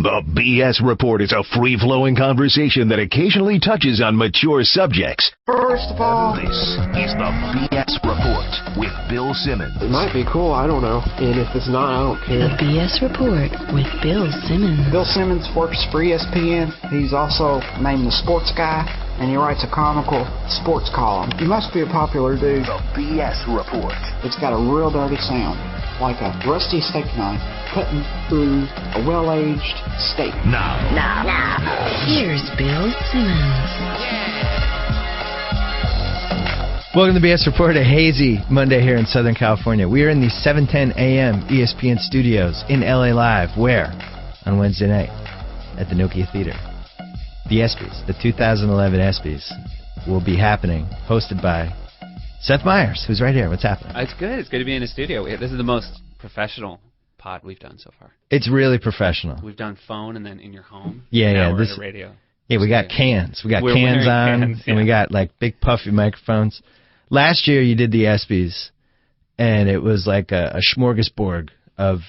The BS Report is a free-flowing conversation that occasionally touches on mature subjects. First of all, This is the BS Report with Bill Simmons. it might be cool, I don't know. And if it's not, I don't care. The BS Report with Bill Simmons. Bill Simmons works for ESPN. He's also named the Sports Guy, and he writes a comical sports column. He must be a popular dude. The BS Report. It's got a real dirty sound, like a rusty steak knife cutting through a well-aged steak. Now. Here's Bill Simmons. Welcome to the BS Report, a hazy Monday here in Southern California. We are in the 7:10 a.m. ESPN studios in LA Live. Where? On Wednesday night at the Nokia Theater. The ESPYs, the 2011 ESPYs, will be happening, hosted by Seth Meyers, who's right here. What's happening? It's good. It's good to be in a studio. This is the most professional pod we've done so far. It's really professional. We've done phone and then in your home. Yeah. Now we're This at a radio. Yeah, we got cans. We got We're cans wearing on, cans, and we yeah. got like big puffy microphones. Last year you did the ESPYs, and it was like a smorgasbord of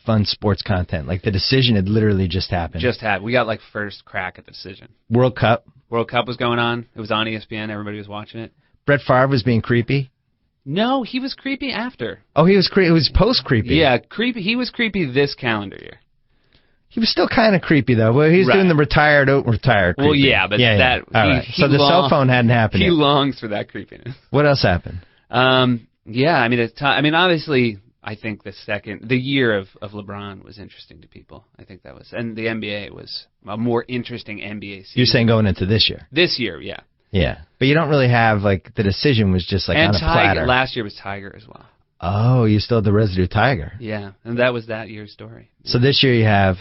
fun sports content. Like the decision had literally just happened. We got like first crack at the decision. World Cup. World Cup was going on. It was on ESPN. Everybody was watching it. Brett Favre was being creepy. No, he was creepy after. Oh, he was creepy. It was post-creepy. Yeah, creepy. He was creepy this calendar year. He was still kind of creepy, though. Well, he was doing the retired creepy. Well, yeah, but that... All right. So the cell phone hadn't happened He yet. longs for that creepiness. What else happened? Yeah, I mean, obviously, I think the year of LeBron was interesting to people. I think that was... And the NBA was a more interesting NBA season. You're saying going into this year? This year, yeah. Yeah. But you don't really have, like, the decision was just, like, and on a platter. Last year was Tiger as well. Oh, you still had the residue Tiger. Yeah, and that was that year's story. So this year you have,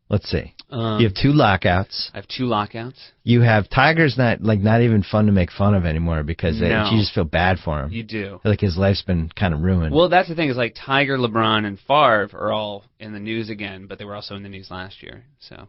let's see, you have 2 lockouts. I have 2 lockouts. You have Tiger's not even fun to make fun of anymore because you just feel bad for him. You do. I feel like his life's been kind of ruined. Well, that's the thing is like Tiger, LeBron, and Favre are all in the news again, but they were also in the news last year. So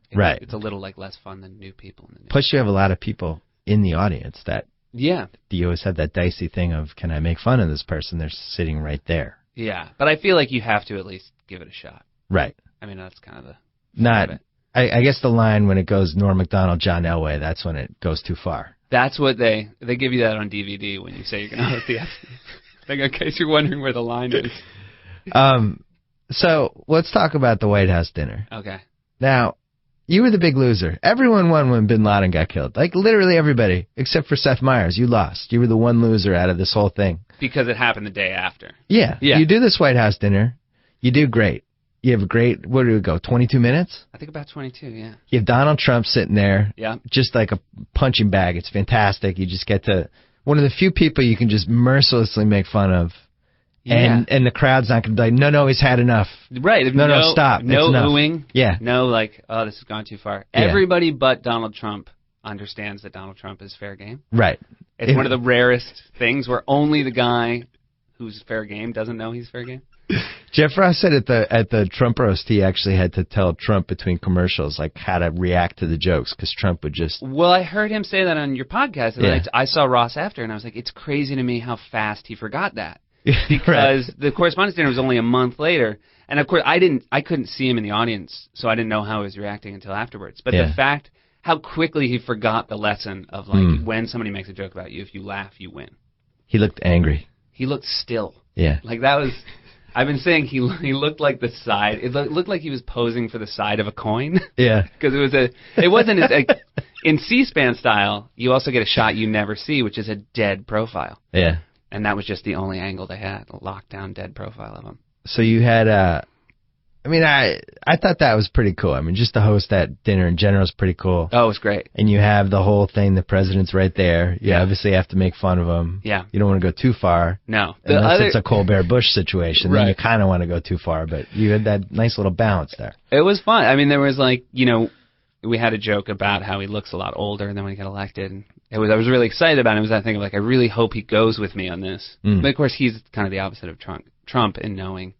it's a little like less fun than new people in the news. Plus you have a lot of people in the audience that you always have that dicey thing of, can I make fun of this person? They're sitting right there. Yeah, but I feel like you have to at least give it a shot. Right. I mean, that's kind of the... Not... I guess the line when it goes Norm Macdonald, John Elway, that's when it goes too far. That's what they give you that on DVD when you say you're going to host the ESPYs. Like, in case you're wondering where the line is. So let's talk about the White House dinner. Okay. Now, you were the big loser. Everyone won when Bin Laden got killed. Like, literally everybody, except for Seth Meyers. You lost. You were the one loser out of this whole thing. Because it happened the day after. Yeah. You do this White House dinner. You do great. You have a great, where do we go, 22 minutes? I think about 22, yeah. You have Donald Trump sitting there. Yeah. Just like a punching bag. It's fantastic. You just get to, one of the few people you can just mercilessly make fun of. Yeah. And the crowd's not going to be like, no, he's had enough. Right. No, stop. No it's oohing. Yeah. No, like, oh, this has gone too far. Yeah. Everybody but Donald Trump understands that Donald Trump is fair game. Right. It's one of the rarest things where only the guy who's fair game doesn't know he's fair game. Jeff Ross said at the Trump roast he actually had to tell Trump between commercials like how to react to the jokes because Trump would just... Well, I heard him say that on your podcast, and I saw Ross after, and I was like, it's crazy to me how fast he forgot that. Because the Correspondents' dinner was only a month later, and of course I couldn't see him in the audience, so I didn't know how he was reacting until afterwards. But the fact how quickly he forgot the lesson of like when somebody makes a joke about you, if you laugh, you win. He looked angry. He looked still. Yeah. Like that was... I've been saying he looked like the side. It looked like he was posing for the side of a coin. Yeah. Because it wasn't in C-SPAN style. You also get a shot you never see, which is a dead profile. Yeah. And that was just the only angle they had, a lockdown dead profile of him. So you had I thought that was pretty cool. I mean, just to host that dinner in general is pretty cool. Oh, it was great. And you have the whole thing, the president's right there. You obviously have to make fun of him. Yeah. You don't want to go too far. No. Unless it's a Colbert-Bush situation. Right. Then you kind of want to go too far. But you had that nice little balance there. It was fun. I mean, there was we had a joke about how he looks a lot older than when he got elected. And I was really excited about it. It was that thing of like, I really hope he goes with me on this. But of course, he's kind of the opposite of Trump in knowing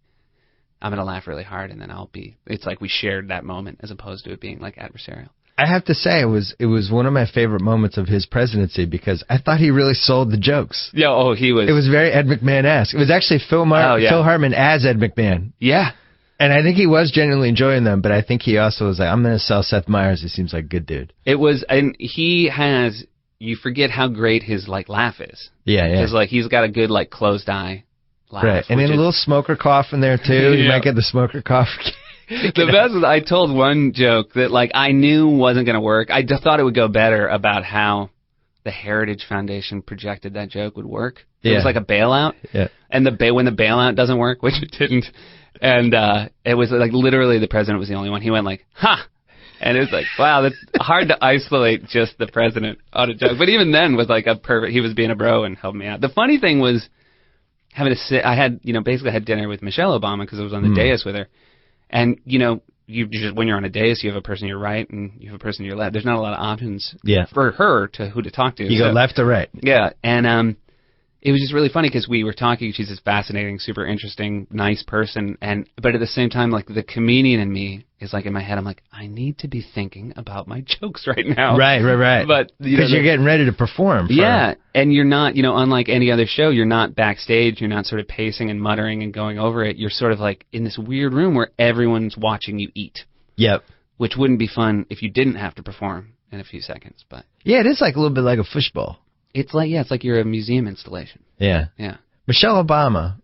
I'm going to laugh really hard, and then it's like we shared that moment as opposed to it being like adversarial. I have to say, it was one of my favorite moments of his presidency because I thought he really sold the jokes. Yeah, he was. It was very Ed McMahon-esque. It was actually Phil Hartman as Ed McMahon. Yeah. And I think he was genuinely enjoying them, but I think he also was like, I'm going to sell Seth Meyers. He seems like a good dude. It was, and he has, you forget how great his, like, laugh is. Yeah. Because, like, he's got a good, like, closed eye laugh. Right, and then a little smoker cough in there, too. You might get the smoker cough. The best was I told one joke that, like, I knew wasn't going to work. I just thought it would go better about how the Heritage Foundation projected that joke would work. It was like a bailout. Yeah. And when the bailout doesn't work, which it didn't, and it was like literally the president was the only one. He went like, "Ha!" And it was like, wow, that's hard to isolate just the president on a joke. But even then was like a perfect. He was being a bro and helped me out. The funny thing was having to sit. I had basically had dinner with Michelle Obama because I was on the dais with her. And, you just, when you're on a dais, you have a person to your right and you have a person to your left. There's not a lot of options for her to who to talk to. You go left or right. Yeah. And it was just really funny because we were talking. She's this fascinating, super interesting, nice person. But at the same time, like, the comedian in me is like in my head, I'm like, I need to be thinking about my jokes right now. Right. But because you're getting ready to perform. And you're not, unlike any other show, you're not backstage. You're not sort of pacing and muttering and going over it. You're sort of like in this weird room where everyone's watching you eat. Yep. Which wouldn't be fun if you didn't have to perform in a few seconds. But yeah, it is like a little bit like a fishbowl. It's like you're a museum installation. Yeah. Michelle Obama,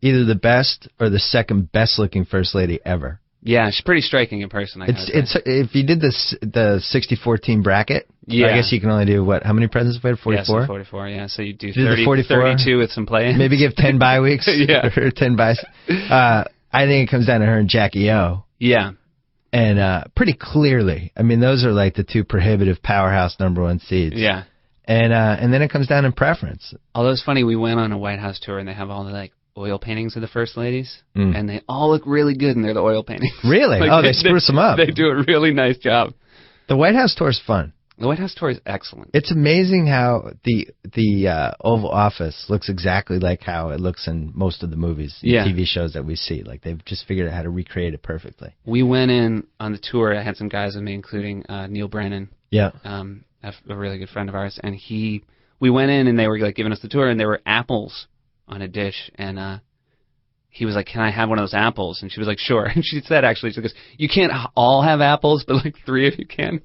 either the best or the second best looking first lady ever. Yeah, she's pretty striking in person. It's if you did the 60-14 bracket, I guess you can only do what? How many presidents have we had? 44? Yeah, 44. Yeah, so you do 30, 32 with some play-ins. Maybe give 10 bye weeks. Or 10 byes. I think it comes down to her and JackO. Yeah. And pretty clearly, I mean, those are like the two prohibitive powerhouse #1 seeds. Yeah. And then it comes down in preference. Although it's funny, we went on a White House tour and they have all the like oil paintings of the first ladies, and they all look really good in the oil paintings. Really? Like, they spruce them up. They do a really nice job. The White House tour is fun. The White House tour is excellent. It's amazing how the Oval Office looks exactly like how it looks in most of the movies and TV shows that we see. Like, they've just figured out how to recreate it perfectly. We went in on the tour. I had some guys with me, including Neil Brennan. Yeah. A really good friend of ours, and we went in and they were like giving us the tour, and there were apples on a dish, and he was like, "Can I have one of those apples?" And she was like, "Sure." And she said, actually, she goes, "You can't all have apples, but like 3 of you can."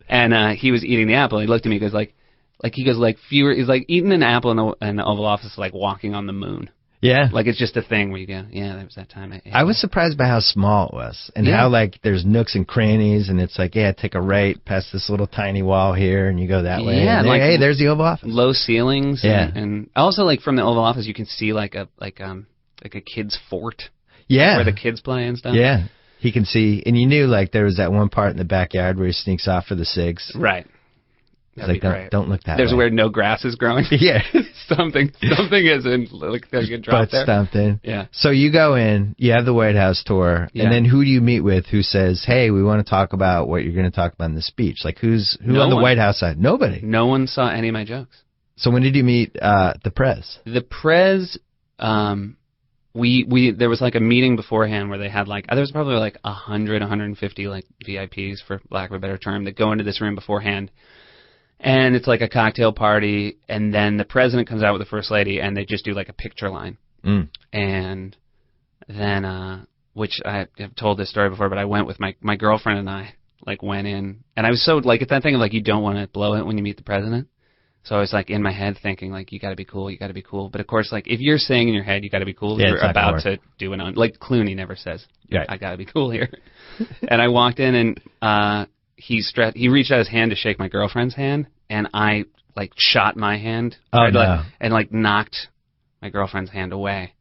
And he was eating the apple. And he looked at me, and goes like fewer. He's like eating an apple in the Oval Office, like walking on the moon. Yeah. Like, it's just a thing where you go, yeah, that was that time. I was surprised by how small it was and how, like, there's nooks and crannies, and it's like, yeah, take a right past this little tiny wall here, and you go that way. Yeah. And like, hey, there's the Oval Office. Low ceilings. Yeah. And also, like, from the Oval Office, you can see, like a kid's fort. Yeah. Where the kids play and stuff. Yeah. He can see, and you knew, like, there was that one part in the backyard where he sneaks off for the cigs. Right. Like, don't look that way. There's where no grass is growing. Yeah. something isn't like there's a drop there. Butt stomped in. Yeah. So you go in, you have the White House tour, and then who do you meet with who says, hey, we want to talk about what you're going to talk about in the speech? Like, who on the White House side? Nobody. No one saw any of my jokes. So when did you meet the Prez? The Prez, there was like a meeting beforehand where they had like, there was probably like 100, 150 like VIPs, for lack of a better term, that go into this room beforehand. And it's like a cocktail party, and then the president comes out with the first lady, and they just do like a picture line. And then, which I have told this story before, but I went with my girlfriend, and I like went in, and I was so like, it's that thing of like, you don't want to blow it when you meet the president. So I was like in my head thinking like, you got to be cool, you got to be cool. But of course, like, if you're saying in your head you got to be cool, you're about to do it on. Like Clooney never says, I got to be cool here. And I walked in, and he reached out his hand to shake my girlfriend's hand, and I like shot my hand and like knocked my girlfriend's hand away.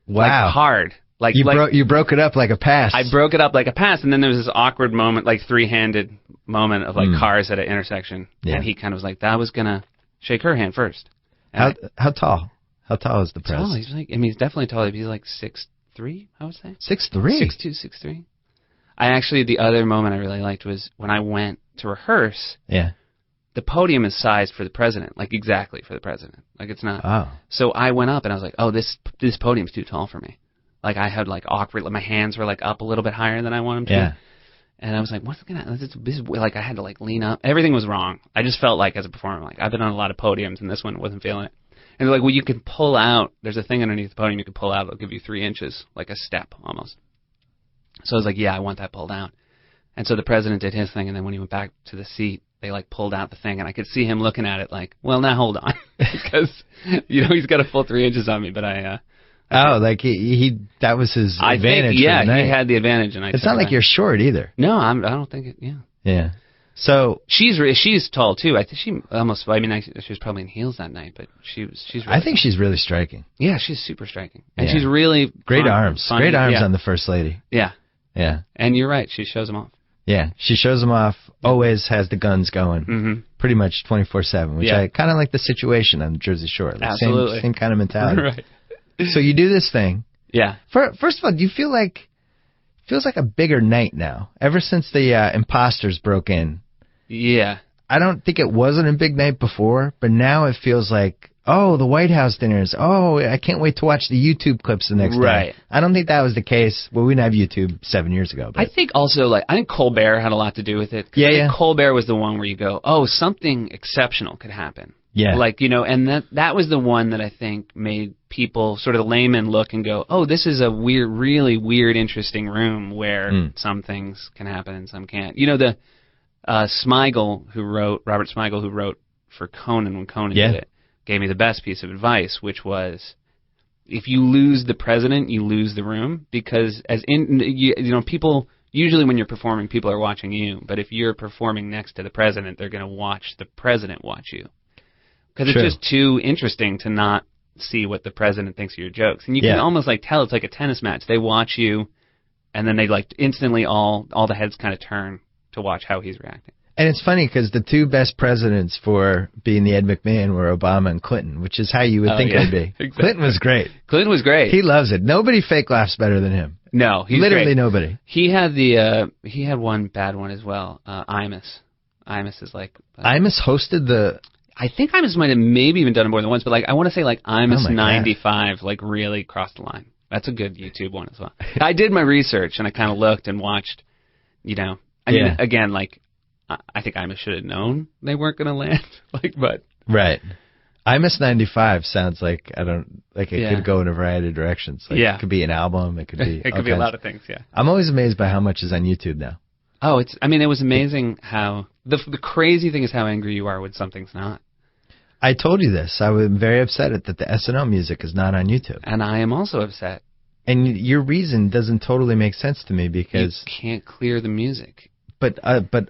Wow. Like hard. Like you broke it up like a pass. I broke it up like a pass, and then there was this awkward moment, like three-handed moment of like cars at an intersection, and he kind of was like, that was gonna shake her hand first. How tall? How tall is the Prez? Tall. He's like, I mean, he's definitely tall. He's like 6'3", I would say. 6'3"? 6'2", 6'3". The other moment I really liked was when I went to rehearse. Yeah. The podium is sized for the president, like exactly for the president. Like, it's not. Oh. So I went up and I was like, oh, this podium's too tall for me. Like, I had like awkward, like my hands were like up a little bit higher than I want them to. Yeah. And I was like, this is like, I had to like lean up. Everything was wrong. I just felt like as a performer, like I've been on a lot of podiums and this one wasn't feeling it. And they're like, well, you can pull out, there's a thing underneath the podium you can pull out, it'll give you 3 inches, like a step almost. So I was like, yeah, I want that pulled out. And so the president did his thing, and then when he went back to the seat, they like pulled out the thing, and I could see him looking at it like, well, now hold on, because he's got a full 3 inches on me, but like he that was his advantage. He had the advantage, and it's not like you're short either. No, I don't think it. Yeah. Yeah. So she's tall too. I think she almost. I mean, she was probably in heels that night, but she's. Really I think she's really striking. Yeah, she's super striking, and she's really great arms. Funny. Great arms on the first lady. Yeah. Yeah. And you're right. She shows them off. Yeah, she shows them off. Always has the guns going. Pretty much 24/7, which I kind of like the situation on the Jersey Shore. Like Absolutely. Same kind of mentality. Right. So you do this thing. Yeah. First of all, do you feel like feels like a bigger night now? Ever since the imposters broke in. Yeah. I don't think it wasn't a big night before, but now it feels like, oh, the White House dinners. Oh, I can't wait to watch the YouTube clips the next day. I don't think that was the case. Well, we didn't have YouTube 7 years ago. But. I think also, I think Colbert had a lot to do with it. I think Colbert was the one where you go, oh, something exceptional could happen. Yeah. And that was the one that I think made people, sort of the laymen, look and go, oh, this is a weird, really weird, interesting room where some things can happen and some can't. The Robert Smigel, who wrote for Conan when Conan did it, gave me the best piece of advice, which was, if you lose the president, you lose the room, because people, usually when you're performing, people are watching you, but if you're performing next to the president, they're going to watch the president watch you. Because it's just too interesting to not see what the president thinks of your jokes. And you can almost tell it's like a tennis match. They watch you, and then they instantly all the heads kind of turn to watch how he's reacting. And it's funny because the two best presidents for being the Ed McMahon were Obama and Clinton, which is how you would think it would be. Exactly. Clinton was great. Clinton was great. He loves it. Nobody fake laughs better than him. No, he's literally great. Nobody. He had he had one bad one as well. Imus. Imus is Imus hosted the. I think Imus might have maybe even done it more than once, but I want to say Imus 95 really crossed the line. That's a good YouTube one as well. I did my research and I kind of looked and watched. I mean, again, I think Imus should have known they weren't going to land. But right. Imus 95 sounds like it could go in a variety of directions. It could be an album. It could be. It could be a lot of things. Yeah. I'm always amazed by how much is on YouTube now. Oh, it was amazing how the crazy thing is how angry you are when something's not. I told you this. I was very upset that the SNL music is not on YouTube. And I am also upset. And your reason doesn't totally make sense to me because you can't clear the music. But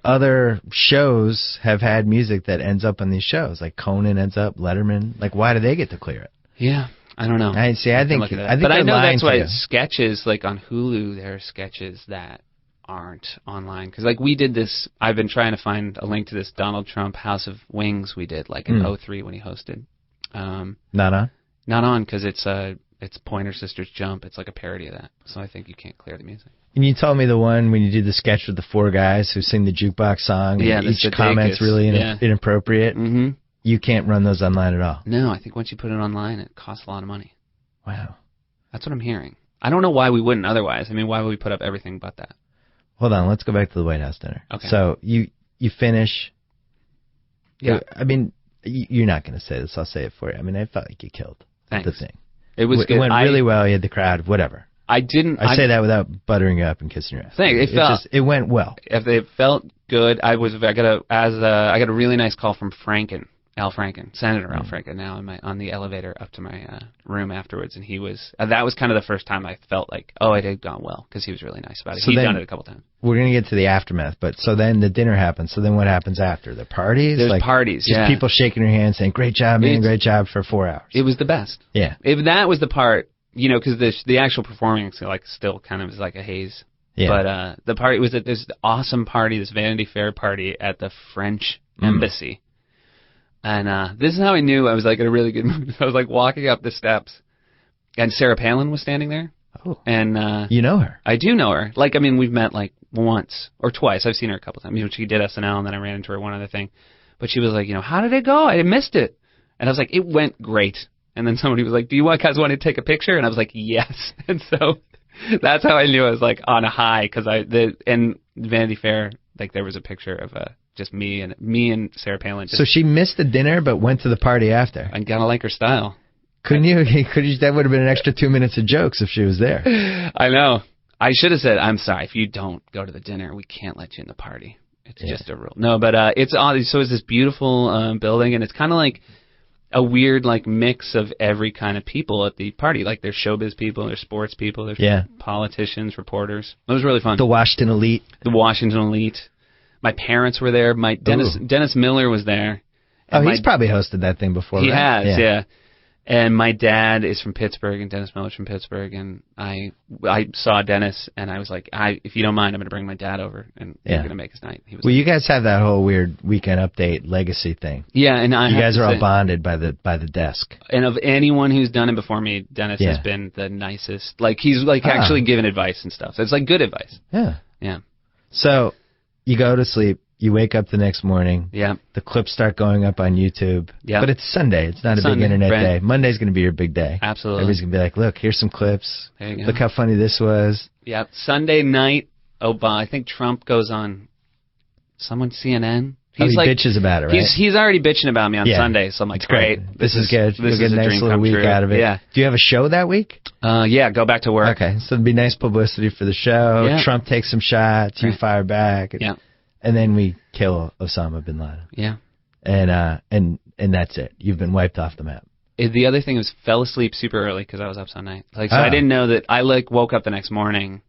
other shows have had music that ends up on these shows, like Conan ends up, Letterman. Why do they get to clear it? Yeah, I don't know. I think. But I know that's why sketches on Hulu, there are sketches that aren't online because we did this. I've been trying to find a link to this Donald Trump House of Wings we did in 03 when he hosted. Not on because it's Pointer Sisters Jump. It's like a parody of that. So I think you can't clear the music. And you told me the one when you did the sketch with the four guys who sing the jukebox song. And each comment's really inappropriate. Mm-hmm. You can't run those online at all. No, I think once you put it online, it costs a lot of money. Wow. That's what I'm hearing. I don't know why we wouldn't otherwise. I mean, why would we put up everything but that? Hold on. Let's go back to the White House dinner. Okay. So you finish. Yeah. I mean, you're not going to say this. I'll say it for you. I mean, I felt like you killed the thing. It was good. It went really well. You had the crowd, whatever. I say that without buttering you up and kissing your ass. It went well. If it felt good, I got a really nice call from Al Franken, Senator Al Franken. Now on the elevator up to my room afterwards, and he was that was kind of the first time I felt like, oh, it had gone well because he was really nice about it. He'd done it a couple times. We're gonna get to the aftermath, but so then the dinner happens. So then what happens after the parties? There's parties. Just people shaking their hands, saying, "Great job, man! Great job" for 4 hours. It was the best. Yeah. That was the part. Because the actual performance still kind of is like a haze. Yeah. But the party was at this awesome party, this Vanity Fair party at the French embassy. And this is how I knew I was in a really good mood. I was walking up the steps, and Sarah Palin was standing there. Oh. And you know her? I do know her. We've met once or twice. I've seen her a couple times. She did SNL, and then I ran into her one other thing. But she was how did it go? I missed it. And I was it went great. And then somebody was do you guys want to take a picture? And I was yes. And so that's how I knew I was on a high because in Vanity Fair, there was a picture of just me and Sarah Palin. So she missed the dinner but went to the party after. I gotta like her style. Couldn't you? That would have been an extra 2 minutes of jokes if she was there. I know. I should have said, I'm sorry, if you don't go to the dinner, we can't let you in the party. It's just a rule. No, but it's odd. So it's this beautiful building, and it's kind of like a weird like mix of every kind of people at the party. Like there's showbiz people, there's sports people, there's politicians, reporters. It was really fun. The Washington Elite. The Washington Elite. My parents were there. Dennis Miller was there. He's probably hosted that thing before. He right? has, yeah. And my dad is from Pittsburgh, and Dennis Miller's from Pittsburgh, and I saw Dennis, and I was like, if you don't mind, I'm going to bring my dad over, and we're going to make his night. He was you guys have that whole weird Weekend Update legacy thing. Yeah, and you guys are all bonded by the desk. And of anyone who's done it before me, Dennis has been the nicest. Like he's like actually given advice and stuff. So it's like good advice. Yeah. Yeah. So you go to sleep. You wake up the next morning. Yeah. The clips start going up on YouTube. Yeah. But it's Sunday. It's not a big internet day. Monday's going to be your big day. Absolutely. Everybody's going to be like, look, here's some clips. There you go. Look how funny this was. Yeah. Sunday night, I think Trump goes on CNN. He bitches about it, right? He's already bitching about me on Sunday, so I'm like, great. This is good. You'll get a nice little week out of it. Yeah. Do you have a show that week? Yeah, go back to work. Okay, so it'd be nice publicity for the show. Yeah. Trump takes some shots. You fire back. Yeah. And then we kill Osama bin Laden. Yeah. And that's it. You've been wiped off the map. The other thing was fell asleep super early because I was up all night. So I didn't know that. I woke up the next morning.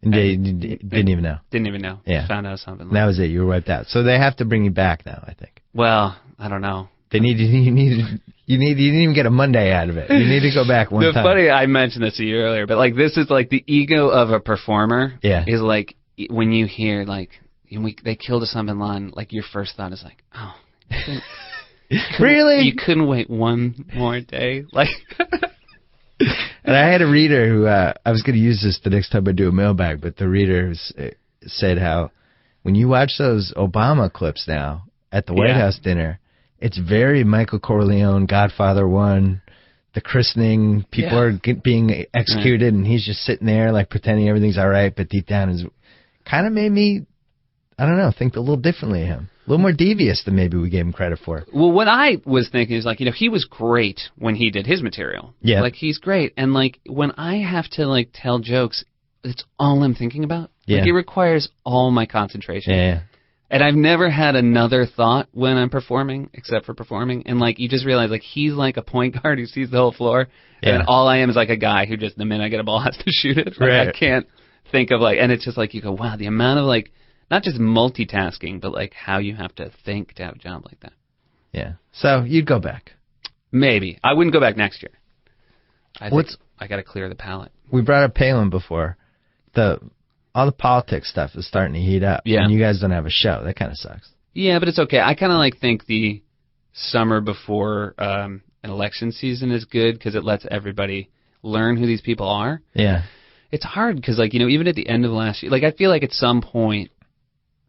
And didn't even know. Didn't even know. Yeah. Found out something. That was it. You were wiped out. So they have to bring you back now, I think. Well, I don't know. You didn't even get a Monday out of it. You need to go back one time. Funny, I mentioned this to you earlier, but like this is like the ego of a performer. Yeah. Is like when you hear like they killed Osama bin Laden, like your first thought is like, oh, really? You couldn't wait one more day, like. And I had a reader who I was going to use this the next time I do a mailbag, but the reader said how when you watch those Obama clips now at the White House dinner, it's very Michael Corleone, Godfather 1, the christening, people are being executed, and he's just sitting there like pretending everything's all right, but deep down is kind of made me, I don't know, think a little differently of him. A little more devious than maybe we gave him credit for. Well, what I was thinking is, like, he was great when he did his material. Yeah. Like, he's great. And, like, when I have to, like, tell jokes, it's all I'm thinking about. Yeah. Like, it requires all my concentration. Yeah. And I've never had another thought when I'm performing, except for performing. And, like, you just realize, like, he's like a point guard who sees the whole floor. Yeah. And all I am is, like, a guy who just, the minute I get a ball, has to shoot it. Like, right. I can't think of, like, and it's just like, you go, wow, the amount of, like, not just multitasking, but like how you have to think to have a job like that. Yeah. So you'd go back? Maybe. I wouldn't go back next year. I got to clear the palate. We brought up Palin before. All the politics stuff is starting to heat up. Yeah. And you guys don't have a show. That kind of sucks. Yeah, but it's okay. I kind of like think the summer before an election season is good because it lets everybody learn who these people are. Yeah. It's hard because, like, even at the end of last year, like, I feel like at some point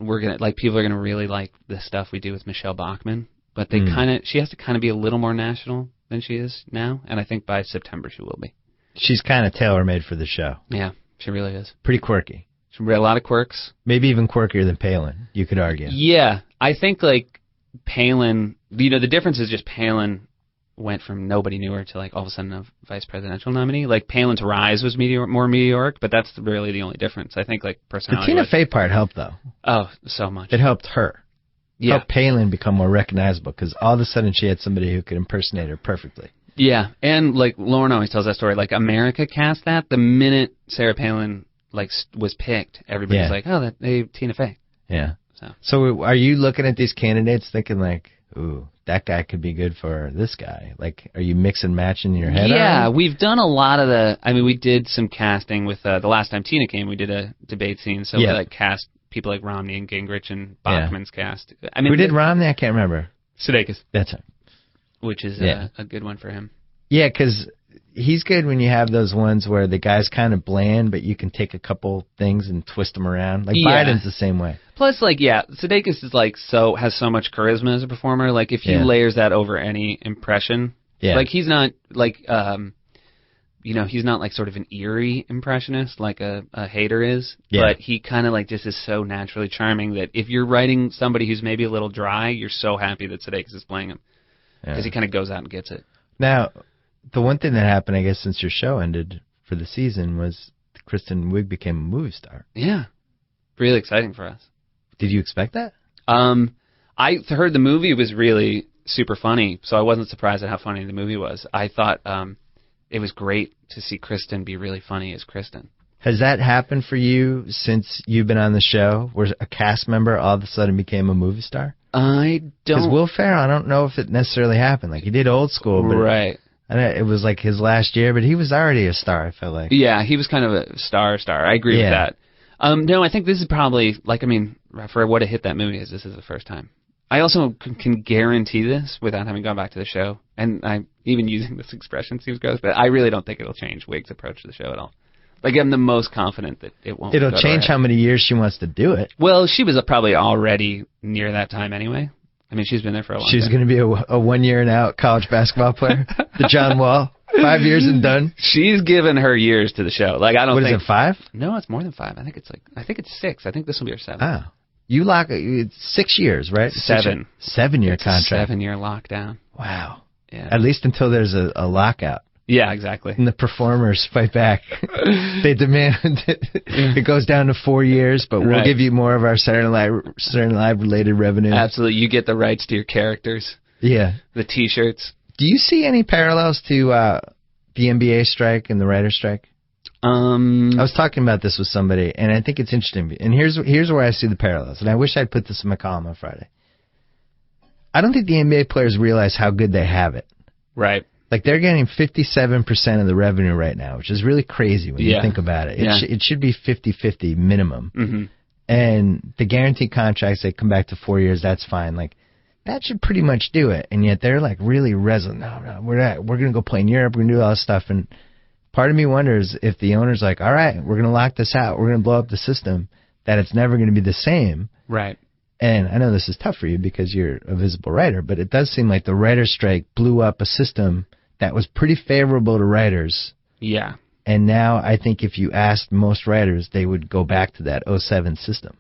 we're gonna, like, people are gonna really like the stuff we do with Michelle Bachmann, but they she has to kind of be a little more national than she is now, and I think by September she will be. She's kind of tailor-made for the show. Yeah, she really is. Pretty quirky. She a lot of quirks. Maybe even quirkier than Palin, you could argue. Yeah, I think, like, Palin, the difference is just Palin went from nobody knew her to, like, all of a sudden a vice presidential nominee. Like, Palin's rise was more meteoric, but that's really the only difference. I think, like, personality. The Tina Fey part helped, though. Oh, so much. It helped her. Yeah. Helped Palin become more recognizable because all of a sudden she had somebody who could impersonate her perfectly. Yeah, and, like, Lauren always tells that story. Like, America cast that. The minute Sarah Palin, like, was picked, everybody's like, oh, Tina Fey. Yeah. So are you looking at these candidates thinking, like, ooh, that guy could be good for this guy? Like, are you mix and matching in your head? Yeah, we've done a lot of we did some casting with, the last time Tina came, we did a debate scene, so we, like, cast people like Romney and Gingrich and Bachmann's cast. Who did Romney? I can't remember. Sudeikis. That's right. Which is a good one for him. Yeah, because he's good when you have those ones where the guy's kind of bland, but you can take a couple things and twist them around. Like, Biden's the same way. Plus, like, Sudeikis is, like, has so much charisma as a performer. Like, if he layers that over any impression, like, he's not, like, he's not, like, sort of an eerie impressionist like a hater is. Yeah. But he kind of, like, just is so naturally charming that if you're writing somebody who's maybe a little dry, you're so happy that Sudeikis is playing him. Because he kind of goes out and gets it. Now, the one thing that happened, I guess, since your show ended for the season was Kristen Wiig became a movie star. Yeah. Really exciting for us. Did you expect that? I heard the movie was really super funny, so I wasn't surprised at how funny the movie was. I thought it was great to see Kristen be really funny as Kristen. Has that happened for you since you've been on the show, where a cast member all of a sudden became a movie star? I don't... Because Will Ferrell, I don't know if it necessarily happened. Like, he did Old School, but right. It was like his last year, but he was already a star, I felt like. Yeah, he was kind of a star. I agree with that. No, I think this is probably, for what a hit that movie is, this is the first time. I also can guarantee this without having gone back to the show, and I'm even using this expression seems gross, but I really don't think it'll change Wig's approach to the show at all. Like, I'm the most confident that it won't. It'll change how many years she wants to do it. Well, she was probably already near that time anyway. I mean, she's been there for a long time. She's going to be a 1 year and out college basketball player. The John Wall. 5 years and done. She's given her years to the show. Like, I don't think... What is it, 5? No, it's more than 5. I think it's 6. I think this will be her 7. Oh. It's 6 years, right? 7. 7-year contract. 7-year lockdown. Wow. Yeah. At least until there's a lockout. Yeah, exactly. And the performers fight back. They demand it goes down to 4 years, but we'll give you more of our Saturday Night Live related revenue. Absolutely. You get the rights to your characters. Yeah. The T-shirts. Do you see any parallels to the NBA strike and the writer's strike? I was talking about this with somebody, and I think it's interesting. And here's where I see the parallels. And I wish I'd put this in my column on Friday. I don't think the NBA players realize how good they have it. Right. Like, they're getting 57% of the revenue right now, which is really crazy when you think about it. It should be 50-50 minimum. Mm-hmm. And the guaranteed contracts, they come back to 4 years, that's fine. Like, that should pretty much do it. And yet they're, like, really resolute. No, we're going to go play in Europe. We're going to do all this stuff. And part of me wonders if the owner's like, all right, we're going to lock this out. We're going to blow up the system, that it's never going to be the same. Right. And I know this is tough for you because you're a visible writer, but it does seem like the writer's strike blew up a system that was pretty favorable to writers. Yeah. And now I think if you asked most writers, they would go back to that 07 system.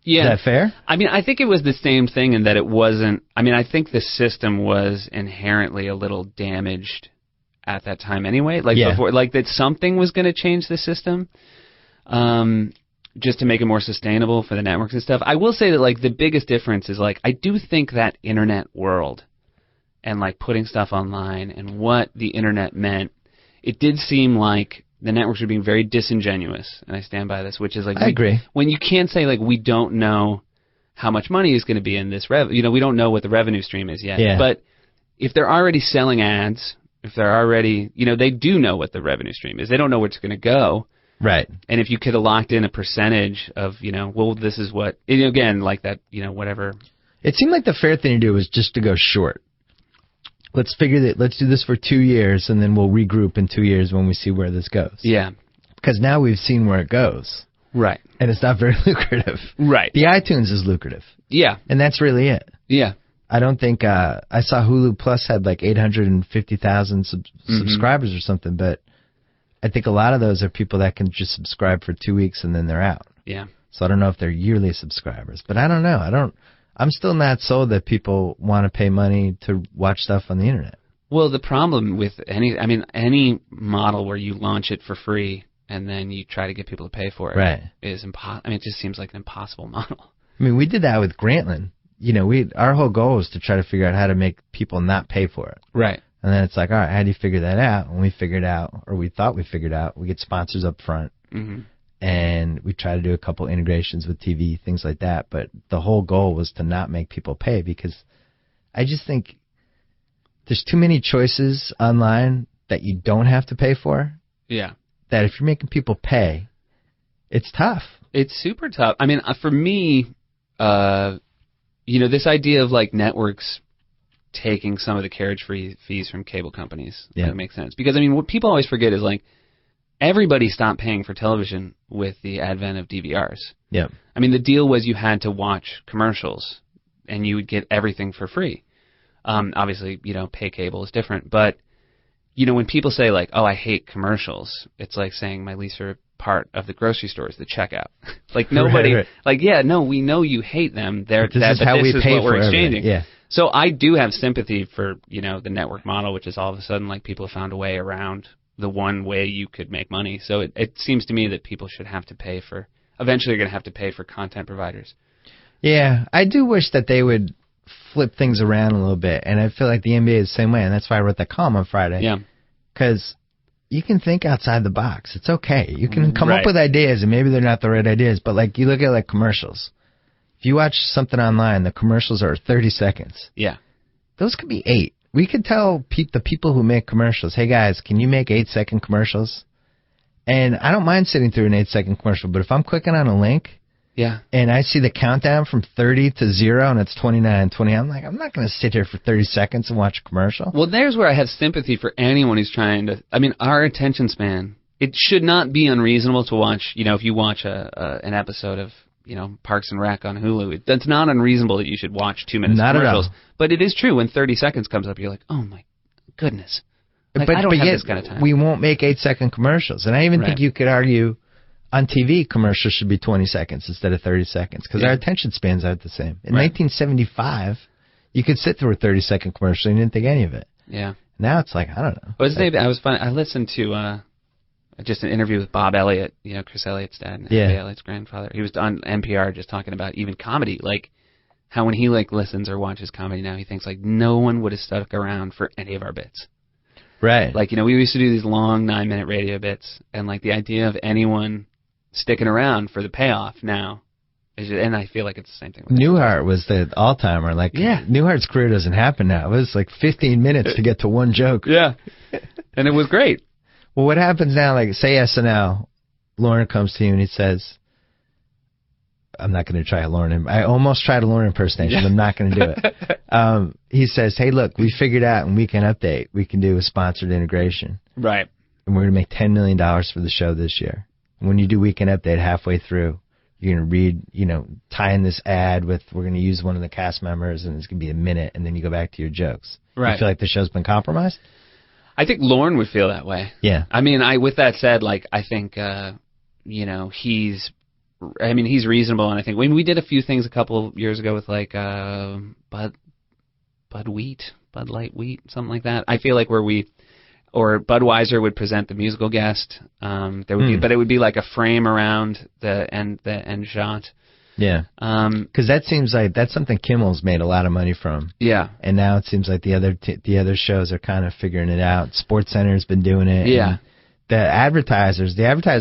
Yeah. Is that fair? I mean, I think it was the same thing in that it wasn't... I mean, I think the system was inherently a little damaged at that time anyway. Before, that something was going to change the system just to make it more sustainable for the networks and stuff. I will say that, the biggest difference is, I do think that internet world and, putting stuff online and what the internet meant, it did seem like the networks were being very disingenuous, and I stand by this, which is I agree. When you can't say we don't know how much money is going to be in this we don't know what the revenue stream is yet. Yeah. But if they're already selling ads, if they're already, they do know what the revenue stream is. They don't know where it's going to go. Right. And if you could have locked in a percentage of, this is what, again, whatever. It seemed like the fair thing to do was just to go short. Let's do this for 2 years, and then we'll regroup in 2 years when we see where this goes. Yeah. Because now we've seen where it goes. Right. And it's not very lucrative. Right. The iTunes is lucrative. Yeah. And that's really it. Yeah. I don't think, I saw Hulu Plus had 850,000 subscribers or something, but I think a lot of those are people that can just subscribe for 2 weeks and then they're out. Yeah. So I don't know if they're yearly subscribers, but I don't know. I'm still not sold that people want to pay money to watch stuff on the internet. Well, the problem with any model where you launch it for free and then you try to get people to pay for it is impossible. It just seems like an impossible model. I mean, we did that with Grantland. Our whole goal was to try to figure out how to make people not pay for it. Right. And then it's like, all right, how do you figure that out? And we figured out, or we thought we figured out, we get sponsors up front. Mm-hmm. And we try to do a couple integrations with TV, things like that. But the whole goal was to not make people pay, because I just think there's too many choices online that you don't have to pay for. Yeah. That if you're making people pay, it's tough. It's super tough. I mean, for me, this idea of networks taking some of the carriage fees from cable companies, that makes sense. Because, what people always forget is everybody stopped paying for television with the advent of DVRs. Yeah. The deal was you had to watch commercials and you would get everything for free. Obviously, pay cable is different. But, when people say oh, I hate commercials, it's like saying my least favorite part of the grocery store is the checkout. Nobody, right. No, we know you hate them. This is what we're exchanging. Yeah. So I do have sympathy for, the network model, which is all of a sudden people have found a way around the one way you could make money. So it seems to me that people should have to pay for. Eventually, you're going to have to pay for content providers. Yeah, I do wish that they would flip things around a little bit, and I feel like the NBA is the same way, and that's why I wrote that column on Friday. Yeah. Because you can think outside the box. It's okay. You can come up with ideas, and maybe they're not the right ideas, but like you look at like commercials. If you watch something online, the commercials are 30 seconds. Yeah. Those could be 8. We could tell the people who make commercials, hey guys, can you make 8-second commercials? And I don't mind sitting through an 8-second commercial, but if I'm clicking on a link, yeah, and I see the countdown from 30 to 0 and it's 29, 20, I'm like, I'm not going to sit here for 30 seconds and watch a commercial. Well, there's where I have sympathy for anyone who's trying to, I mean, our attention span, it should not be unreasonable to watch, if you watch an episode of, Parks and Rec on Hulu, that's not unreasonable that you should watch 2 minutes of commercials. But it is true, when 30 seconds comes up, you're like, oh my goodness. Like, I don't have this kind of time. We won't make 8-second commercials. And I even think you could argue on TV, commercials should be 20 seconds instead of 30 seconds because our attention spans aren't the same. In 1975, you could sit through a 30-second commercial and you didn't think any of it. Yeah. Now it's like, I don't know. I listened to just an interview with Bob Elliott, Chris Elliott's dad, and Elliott's grandfather. He was on NPR just talking about even comedy, like how when he listens or watches comedy now, he thinks like no one would have stuck around for any of our bits. Right. Like, we used to do these long 9-minute radio bits, and like the idea of anyone sticking around for the payoff now, and I feel like it's the same thing with Newhart was the all-timer. Like, Newhart's career doesn't happen now. It was like 15 minutes to get to one joke. Yeah, and it was great. Well, what happens now, like, say SNL, Lauren comes to you and he says, I'm not going to try a Lauren. I almost tried a Lauren impersonation. Yeah. I'm not going to do it. He says, hey, look, we figured out in Weekend Update we can do a sponsored integration. Right. And we're going to make $10 million for the show this year. When you do Weekend Update halfway through, you're going to read, tie in this ad with, we're going to use one of the cast members, and it's going to be a minute, and then you go back to your jokes. Right. You feel like the show's been compromised? I think Lorne would feel that way. Yeah. I mean, with that said, like, I think, he's reasonable, and I think when we did a few things a couple of years ago with, like, Bud Light Wheat, something like that. I feel like or Budweiser would present the musical guest. There would be, but it would be like a frame around the end shot. Yeah. Because that seems like that's something Kimmel's made a lot of money from. Yeah. And now it seems like the other shows are kind of figuring it out. SportsCenter's been doing it. Yeah. The advertisers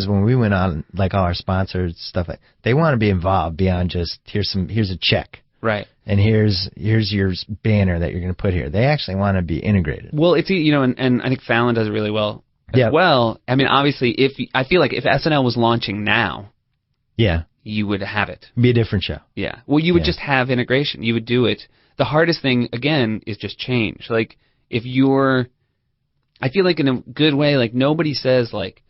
when we went on, like all our sponsors stuff, they want to be involved beyond just here's a check. Right. And here's your banner that you're going to put here. They actually want to be integrated. Well, it's and I think Fallon does it really well as well. I mean, obviously, I feel like if SNL was launching now, you would have it. Be a different show. Yeah. Well, you would just have integration. You would do it. The hardest thing again is just change. Like I feel like in a good way, like nobody says like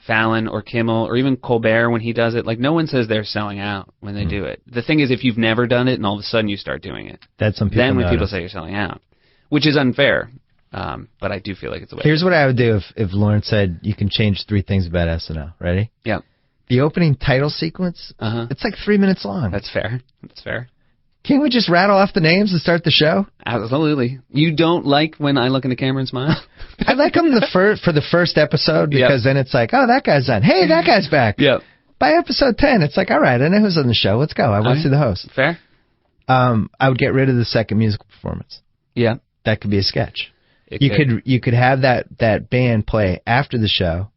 Fallon or Kimmel or even Colbert when he does it, like no one says they're selling out when they do it. The thing is, if you've never done it and all of a sudden you start doing it, that's when people say you're selling out, which is unfair. But I do feel like it's a way. Here's what I would do if Lauren said you can change 3 things about SNL. Ready? Yeah. The opening title sequence, it's like 3 minutes long. That's fair. That's fair. Can't we just rattle off the names and start the show? Absolutely. You don't like when I look in the camera and smile? I like them for the first episode because then it's like, oh, that guy's on. Hey, that guy's back. Yep. By episode 10, it's like, all right, I know who's on the show. Let's go. I want to see the host. Fair. I would get rid of the second musical performance. Yeah. That could be a sketch. You could have that band play after the show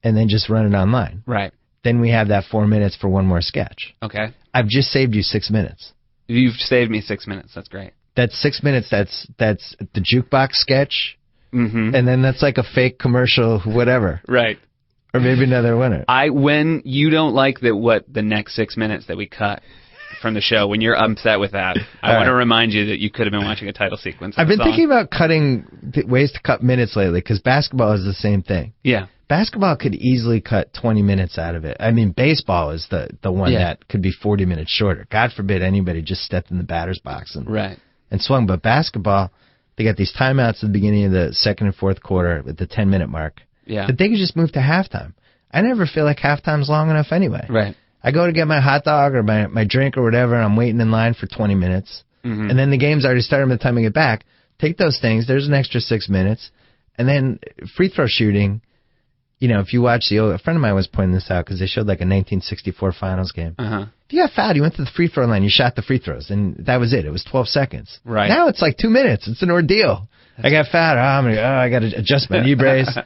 and then just run it online. Right. Then we have that 4 minutes for one more sketch. Okay. I've just saved you 6 minutes. You've saved me 6 minutes. That's great. That's 6 minutes. That's the jukebox sketch. Mm-hmm. And then that's like a fake commercial, whatever. Right. Or maybe another winner. When you don't like the next 6 minutes that we cut from the show, when you're upset with that, I want to remind you that you could have been watching a title sequence. I've been thinking about cutting ways to cut minutes lately because basketball is the same thing. Yeah. Basketball could easily cut 20 minutes out of it. I mean, baseball is the one that could be 40 minutes shorter. God forbid anybody just stepped in the batter's box and swung. But basketball, they got these timeouts at the beginning of the second and fourth quarter at the 10-minute mark. Yeah. But they could just move to halftime. I never feel like halftime's long enough anyway. Right. I go to get my hot dog or my drink or whatever, and I'm waiting in line for 20 minutes. Mm-hmm. And then the game's already started by the time I get back. Take those things. There's an extra 6 minutes. And then free throw shooting. if you watch a friend of mine was pointing this out because they showed like a 1964 finals game. If you got fouled, you went to the free throw line, you shot the free throws, and that was it. It was 12 seconds. Right. Now it's like 2 minutes. It's an ordeal. I got fouled. I got to adjust my knee brace.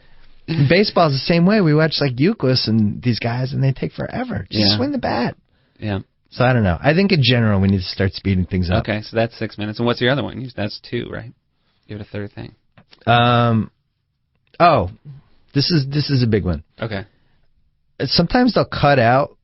Baseball's the same way. We watch like Euclid and these guys, and they take forever. Just swing the bat. Yeah. So I don't know. I think in general we need to start speeding things up. Okay, so that's 6 minutes. And what's your other one? That's 2, right? You have a third thing. This is a big one. Okay. Sometimes they'll cut out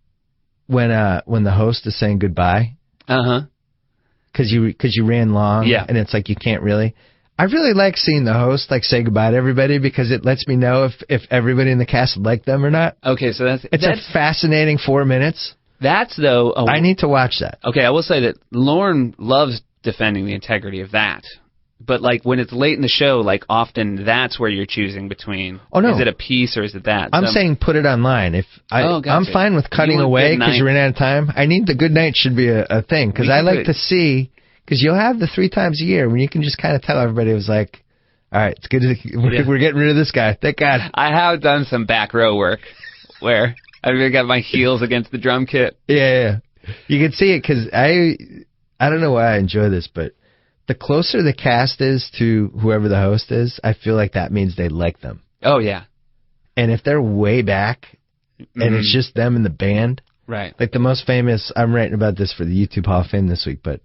when the host is saying goodbye. Because you ran long. Yeah. And it's like you can't really. I really like seeing the host like say goodbye to everybody because it lets me know if everybody in the cast like them or not. Okay, so that's a fascinating 4 minutes. That's though. I need to watch that. Okay, I will say that Lauren loves defending the integrity of that. But like when it's late in the show, like often that's where you're choosing between. Oh no, is it a piece or is it that? I'm saying put it online. I'm fine with cutting away because you ran out of time. I need the good night should be a thing because I like to see because you'll have the 3 times a year when you can just kind of tell everybody it was like, all right, it's good. We're getting rid of this guy. Thank God. I have done some back row work where I've got my heels against the drum kit. Yeah. You can see it because I don't know why I enjoy this, but the closer the cast is to whoever the host is, I feel like that means they like them. Oh, yeah. And if they're way back and it's just them and the band. Right. Like the most famous, I'm writing about this for the YouTube Hall of Fame this week, but,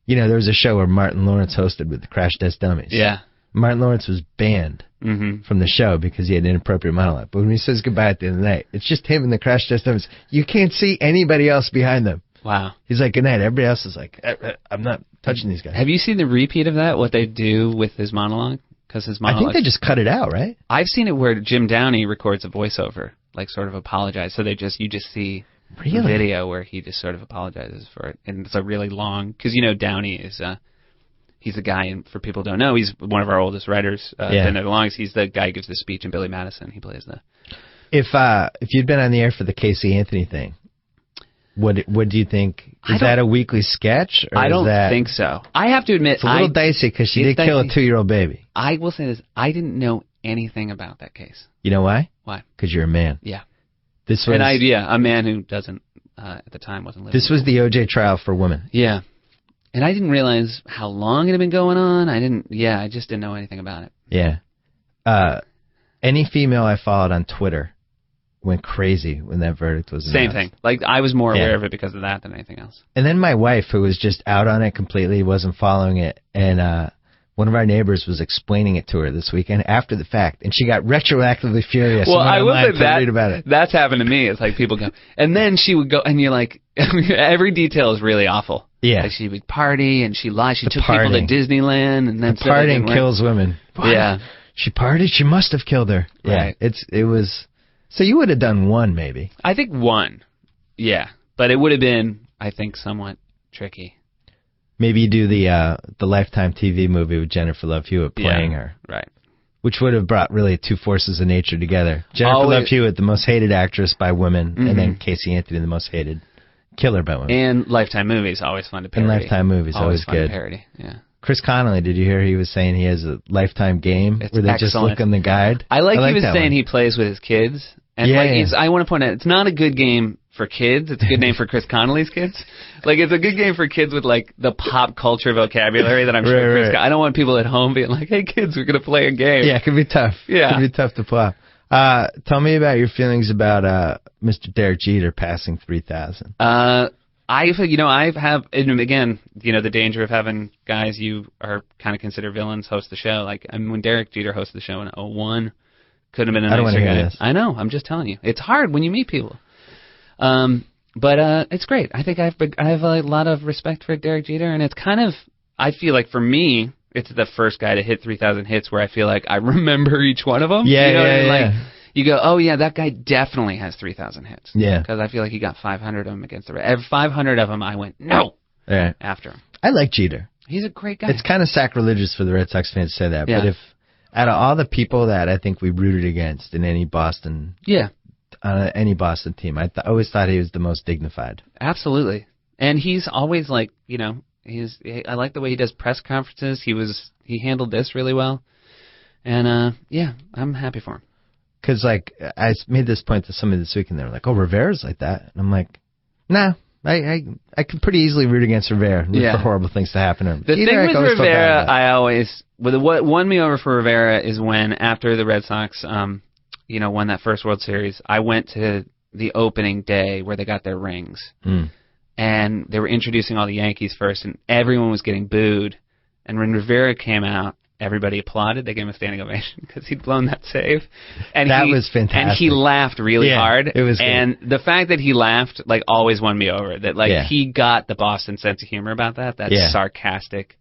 there was a show where Martin Lawrence hosted with the Crash Test Dummies. Yeah. Martin Lawrence was banned from the show because he had an inappropriate monologue. But when he says goodbye at the end of the night, it's just him and the Crash Test Dummies. You can't see anybody else behind them. Wow. He's like, good night. Everybody else is like, I'm not touching these guys. Have you seen the repeat of that, what they do with his monologue? Because his monologue... I think they just cut it out, right? I've seen it where Jim Downey records a voiceover, like sort of apologize. So you just see the video where he just sort of apologizes for it. And it's a really long... Because, Downey is... he's the guy, and for people who don't know, he's one of our oldest writers. Been there the longest. He's the guy who gives the speech in Billy Madison. He plays the... If you'd been on the air for the Casey Anthony thing, what do you think? Is that a weekly sketch? Or I don't think so. I have to admit... It's a little dicey because she did kill a 2-year-old baby. I will say this. I didn't know anything about that case. You know why? Why? Because you're a man. Yeah. This was a man who doesn't, at the time, wasn't living. This was the OJ trial for women. Yeah. And I didn't realize how long it had been going on. I just didn't know anything about it. Yeah. Any female I followed on Twitter went crazy when that verdict was announced. Same thing. Like, I was more aware of it because of that than anything else. And then my wife, who was just out on it completely, wasn't following it, and one of our neighbors was explaining it to her this weekend after the fact, and she got retroactively furious. Well, I will say read about it. That's happened to me. It's like people go, and then she would go, and you're like, every detail is really awful. Yeah. Like she would party, and she lied. She took people to Disneyland, and then partying kills women. What? Yeah. She partied? She must have killed her. Right. Yeah. It was... So you would have done 1, maybe. I think 1. Yeah. But it would have been, I think, somewhat tricky. Maybe you do the Lifetime TV movie with Jennifer Love Hewitt playing her. Right. Which would have brought really 2 forces of nature together. Jennifer Love Hewitt, the most hated actress by women, and then Casey Anthony, the most hated killer by women. And Lifetime movies, always fun to parody. And Lifetime movies, always fun good. To parody, yeah. Chris Connolly, did you hear he was saying he has a Lifetime game where they just look on the guide? I like he was saying he plays with his kids. And I want to point out, it's not a good game for kids. It's a good name for Chris Connolly's kids. Like, it's a good game for kids with, like, the pop culture vocabulary that I'm sure Chris... I don't want people at home being like, hey, kids, we're going to play a game. Yeah, it can be tough. Yeah. It can be tough to pull off. Tell me about your feelings about Mr. Derek Jeter passing 3,000. I have, and again, the danger of having guys you are kind of consider villains host the show. Like, when Derek Jeter hosted the show in 2001, could have been a nicer guy. This. I know, I'm just telling you. It's hard when you meet people. But it's great. I think I have a lot of respect for Derek Jeter, and it's kind of, I feel like for me, it's the first guy to hit 3,000 hits where I feel like I remember each one of them. Yeah, Like, you go, oh, yeah, that guy definitely has 3,000 hits. Yeah. Because I feel like he got 500 of them against the Reds. 500 of them, I went, no, after him. I like Jeter. He's a great guy. It's kind of sacrilegious for the Red Sox fans to say that, but if out of all the people that I think we rooted against in any Boston any Boston team, I always thought he was the most dignified. Absolutely. And he's always like, I like the way he does press conferences. He handled this really well. And, I'm happy for him. because like I made this point to somebody this week, and they were like, "Oh, Rivera's like that," and I'm like, "Nah, I could pretty easily root against Rivera for horrible things to happen to him." The thing with Rivera, what won me over for Rivera is when after the Red Sox, won that first World Series, I went to the opening day where they got their rings, and they were introducing all the Yankees first, and everyone was getting booed, and when Rivera came out, everybody applauded. They gave him a standing ovation because he'd blown that save. And that was fantastic. And he laughed really hard. It was good. And the fact that he laughed always won me over. That he got the Boston sense of humor about that. That's sarcastic.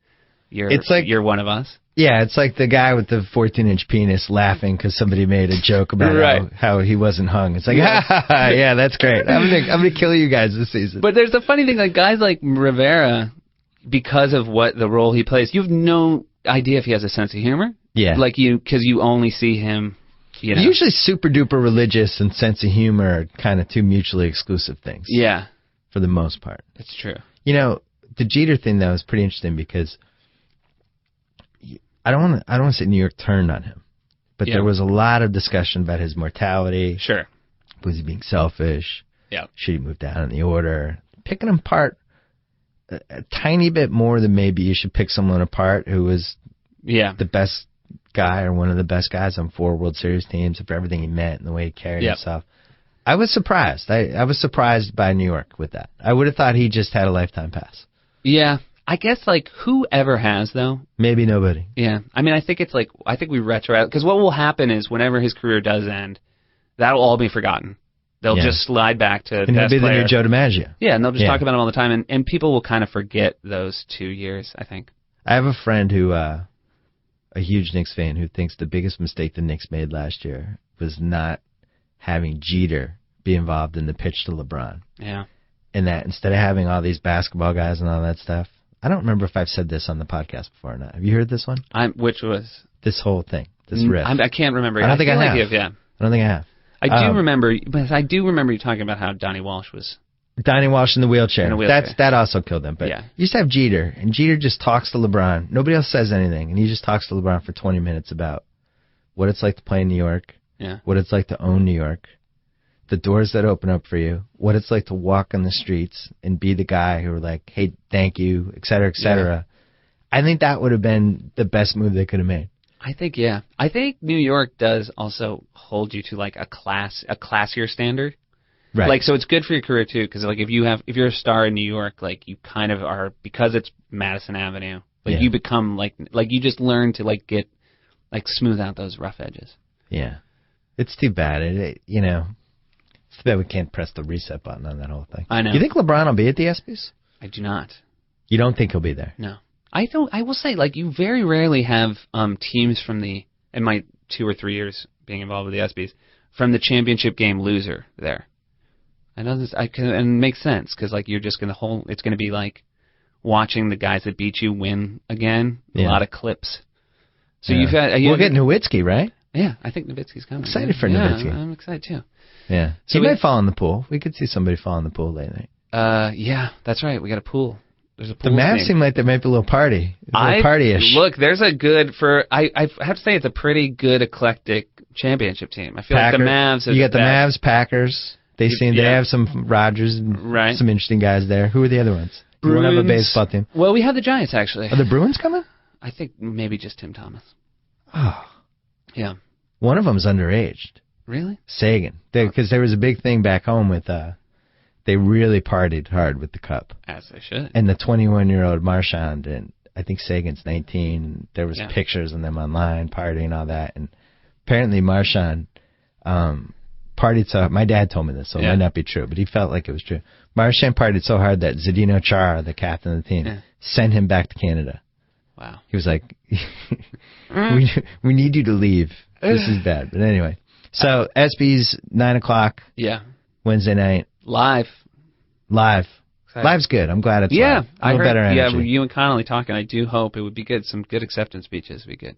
You're one of us. Yeah, it's like the guy with the 14-inch penis laughing because somebody made a joke about how he wasn't hung. It's like, yeah, that's great. I'm gonna kill you guys this season. But there's the funny thing, like guys like Rivera, because of the role he plays, you have no idea if he has a sense of humor. Yeah. Because you only see him, Usually super duper religious and sense of humor are kind of two mutually exclusive things. Yeah. For the most part. That's true. The Jeter thing, though, is pretty interesting because I don't want to say New York turned on him, but there was a lot of discussion about his mortality. Sure. Was he being selfish? Yeah. Should he move down in the order? Picking him apart a tiny bit more than maybe you should pick someone apart who was the best guy or one of the best guys on 4 World Series teams for everything he meant and the way he carried himself. I was surprised. I was surprised by New York with that. I would have thought he just had a lifetime pass. Yeah. I guess, whoever has, though. Maybe nobody. Yeah. I mean, I think it's I think we because what will happen is whenever his career does end, that'll all be forgotten. They'll just slide back to and he'll be the new Joe DiMaggio. Yeah, and they'll just talk about him all the time, and people will kind of forget those 2 years, I think. I have a friend who, a huge Knicks fan, who thinks the biggest mistake the Knicks made last year was not having Jeter be involved in the pitch to LeBron. Yeah. And that instead of having all these basketball guys and all that stuff, I don't remember if I've said this on the podcast before or not. Have you heard this one? Which was? This whole thing, this riff. I can't remember. I don't think I have. I don't think I have. I do remember you talking about how Donnie Walsh in the wheelchair. That also killed him. But you used to have Jeter, and Jeter just talks to LeBron. Nobody else says anything, and he just talks to LeBron for 20 minutes about what it's like to play in New York, what it's like to own New York, the doors that open up for you, what it's like to walk on the streets and be the guy who are like, hey, thank you, et cetera, et cetera. Yeah. I think that would have been the best move they could have made. I think New York does also hold you to a classier standard. Right. So it's good for your career too, because if you're a star in New York, you kind of are, because it's Madison Avenue. You become you just learn to get smooth out those rough edges. Yeah. It's too bad. It's too bad we can't press the reset button on that whole thing. I know. You think LeBron will be at the ESPYs? I do not. You don't think he'll be there? No. I don't. I will say, you very rarely have teams from in my 2 or 3 years being involved with the ESPYs, from the championship game loser there. I know this. And it makes sense because you're just gonna it's gonna be watching the guys that beat you win again. A lot of clips. So you've had. We'll get Nowitzki, right? Yeah, I think Nowitzki's coming. Excited for Nowitzki. I'm excited too. Yeah. So he might fall in the pool. We could see somebody fall in the pool late night. Yeah, that's right. We got a pool. There's a pool. The Mavs seem like there might be a little party. Party-ish. Look, there's a good I have to say it's a pretty good eclectic championship team. I feel Packers, like the Mavs. You got the Mavs, Packers. They have some Rodgers and some interesting guys there. Who are the other ones? You won't have a baseball team. Well, we have the Giants actually. Are the Bruins coming? I think maybe just Tim Thomas. Oh. Yeah. One of them's underaged. Really? Sagan. Because there was a big thing back home with they really partied hard with the Cup. As they should. And the 21-year-old Marchand, and I think Sagan's 19. There was pictures of them online partying and all that. And apparently Marchand partied so. My dad told me this, so it might not be true, but he felt like it was true. Marchand partied so hard that Zdeno Chara, the captain of the team, sent him back to Canada. Wow. He was like, we need you to leave. This is bad. But anyway. So, ESPYs, 9 o'clock. Yeah. Wednesday night. Live. Excited. Live's good. I'm glad it's live. I heard, better energy. Yeah, you and Connolly talking. I do hope it would be good. Some good acceptance speeches would be good.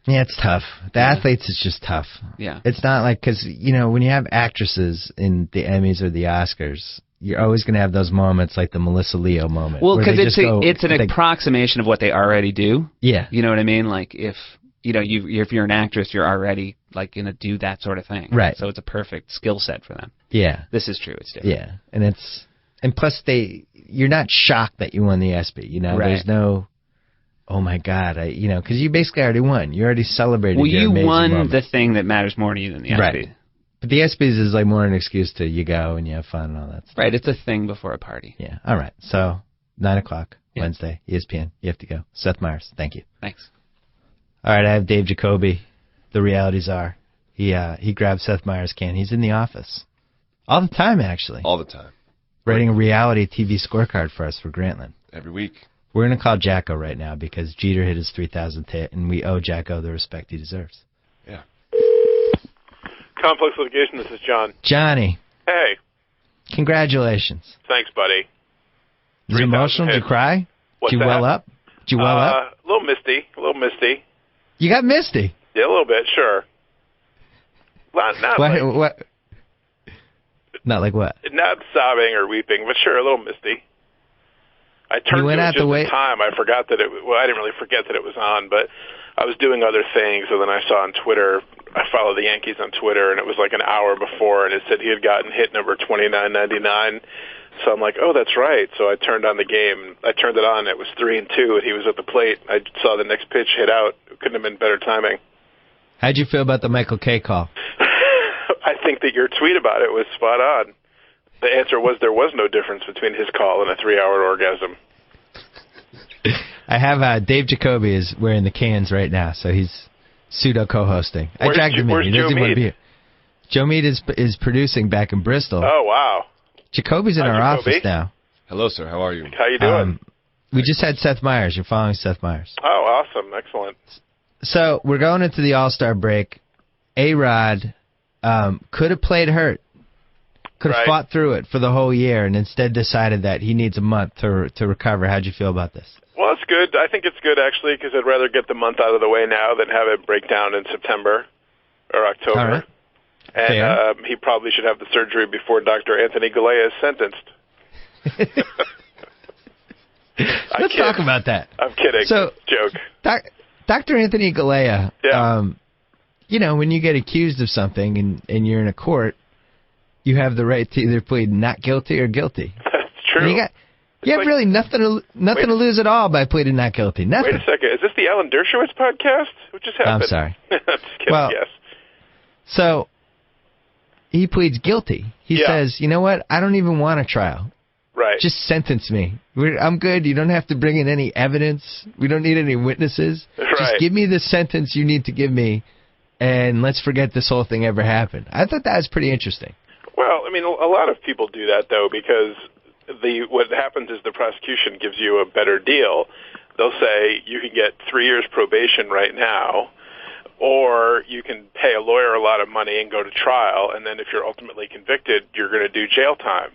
Yeah, it's tough. The athletes is just tough. Yeah. It's not because, when you have actresses in the Emmys or the Oscars, you're always going to have those moments like the Melissa Leo moment. Well, because it's an approximation of what they already do. Yeah. You know what I mean? if you're an actress, you're already like going to do that sort of thing. Right. So it's a perfect skill set for them. Yeah. This is true. It's different. Yeah. And plus you're not shocked that you won the ESPY, Right. There's no, oh my God, because you basically already won. You already celebrated your amazing won moment. the thing that matters more to you than the ESPY. Right. But the ESPYs is like more an excuse to you go and you have fun and all that stuff. Right. It's a thing before a party. Yeah. All right. So 9 o'clock Wednesday, ESPN. You have to go. Seth Meyers. Thank you. Thanks. All right. I have Dave Jacoby, the reality czar. He grabbed Seth Meyers' can. He's in the office all the time, actually. All the time. Writing a reality TV scorecard for us for Grantland. Every week. We're going to call JackO right now because Jeter hit his 3,000th hit, and we owe JackO the respect he deserves. Yeah. Complex Litigation, this is John. Johnny. Hey. Congratulations. Thanks, buddy. Was it emotional? Did you cry? What's Did you well up? Did you well up? A little misty. You got misty? Yeah, a little bit, sure. Not what? Not like what? Not sobbing or weeping, but sure, a little misty. I turned to it just in time. I forgot that I didn't really forget that it was on, but I was doing other things, and then I saw on Twitter, I follow the Yankees on Twitter, and it was like an hour before, and it said he had gotten hit number 2999. So I'm like, oh, that's right. So I turned on the game. I turned it on. It was 3-2, and he was at the plate. I saw the next pitch hit out. It couldn't have been better timing. How'd you feel about the Michael Kay call? I think that your tweet about it was spot on. The answer was there was no difference between his call and a 3-hour orgasm. I have Dave Jacoby is wearing the cans right now, so he's pseudo co-hosting. I dragged him in. He doesn't want to be here. Joe Mead is producing back in Bristol. Oh, wow. Jacoby's in our office now. Hello, sir. How are you? How you doing? We just had Seth Meyers. You're following Seth Meyers. Oh, awesome. Excellent. So we're going into the All-Star break. A-Rod could have played hurt. Could have fought through it for the whole year and instead decided that he needs a month to recover. How'd you feel about this? Well, it's good. I think it's good, actually, because I'd rather get the month out of the way now than have it break down in September or October. All right. And he probably should have the surgery before Dr. Anthony Galea is sentenced. Let's talk about that. I'm kidding. So, joke. Dr. Anthony Galea, when you get accused of something and you're in a court, you have the right to either plead not guilty or guilty. That's true. You have really nothing to lose at all by pleading not guilty. Nothing. Wait a second. Is this the Alan Dershowitz podcast? What just happened? I'm sorry. I'm just kidding, yes. So he pleads guilty. He says, you know what? I don't even want a trial. Right. Just sentence me. I'm good. You don't have to bring in any evidence. We don't need any witnesses. Right. Just give me the sentence you need to give me, and let's forget this whole thing ever happened. I thought that was pretty interesting. Well, I mean, a lot of people do that, though, because what happens is the prosecution gives you a better deal. They'll say you can get 3 years probation right now, or you can pay a lawyer a lot of money and go to trial, and then if you're ultimately convicted, you're going to do jail time.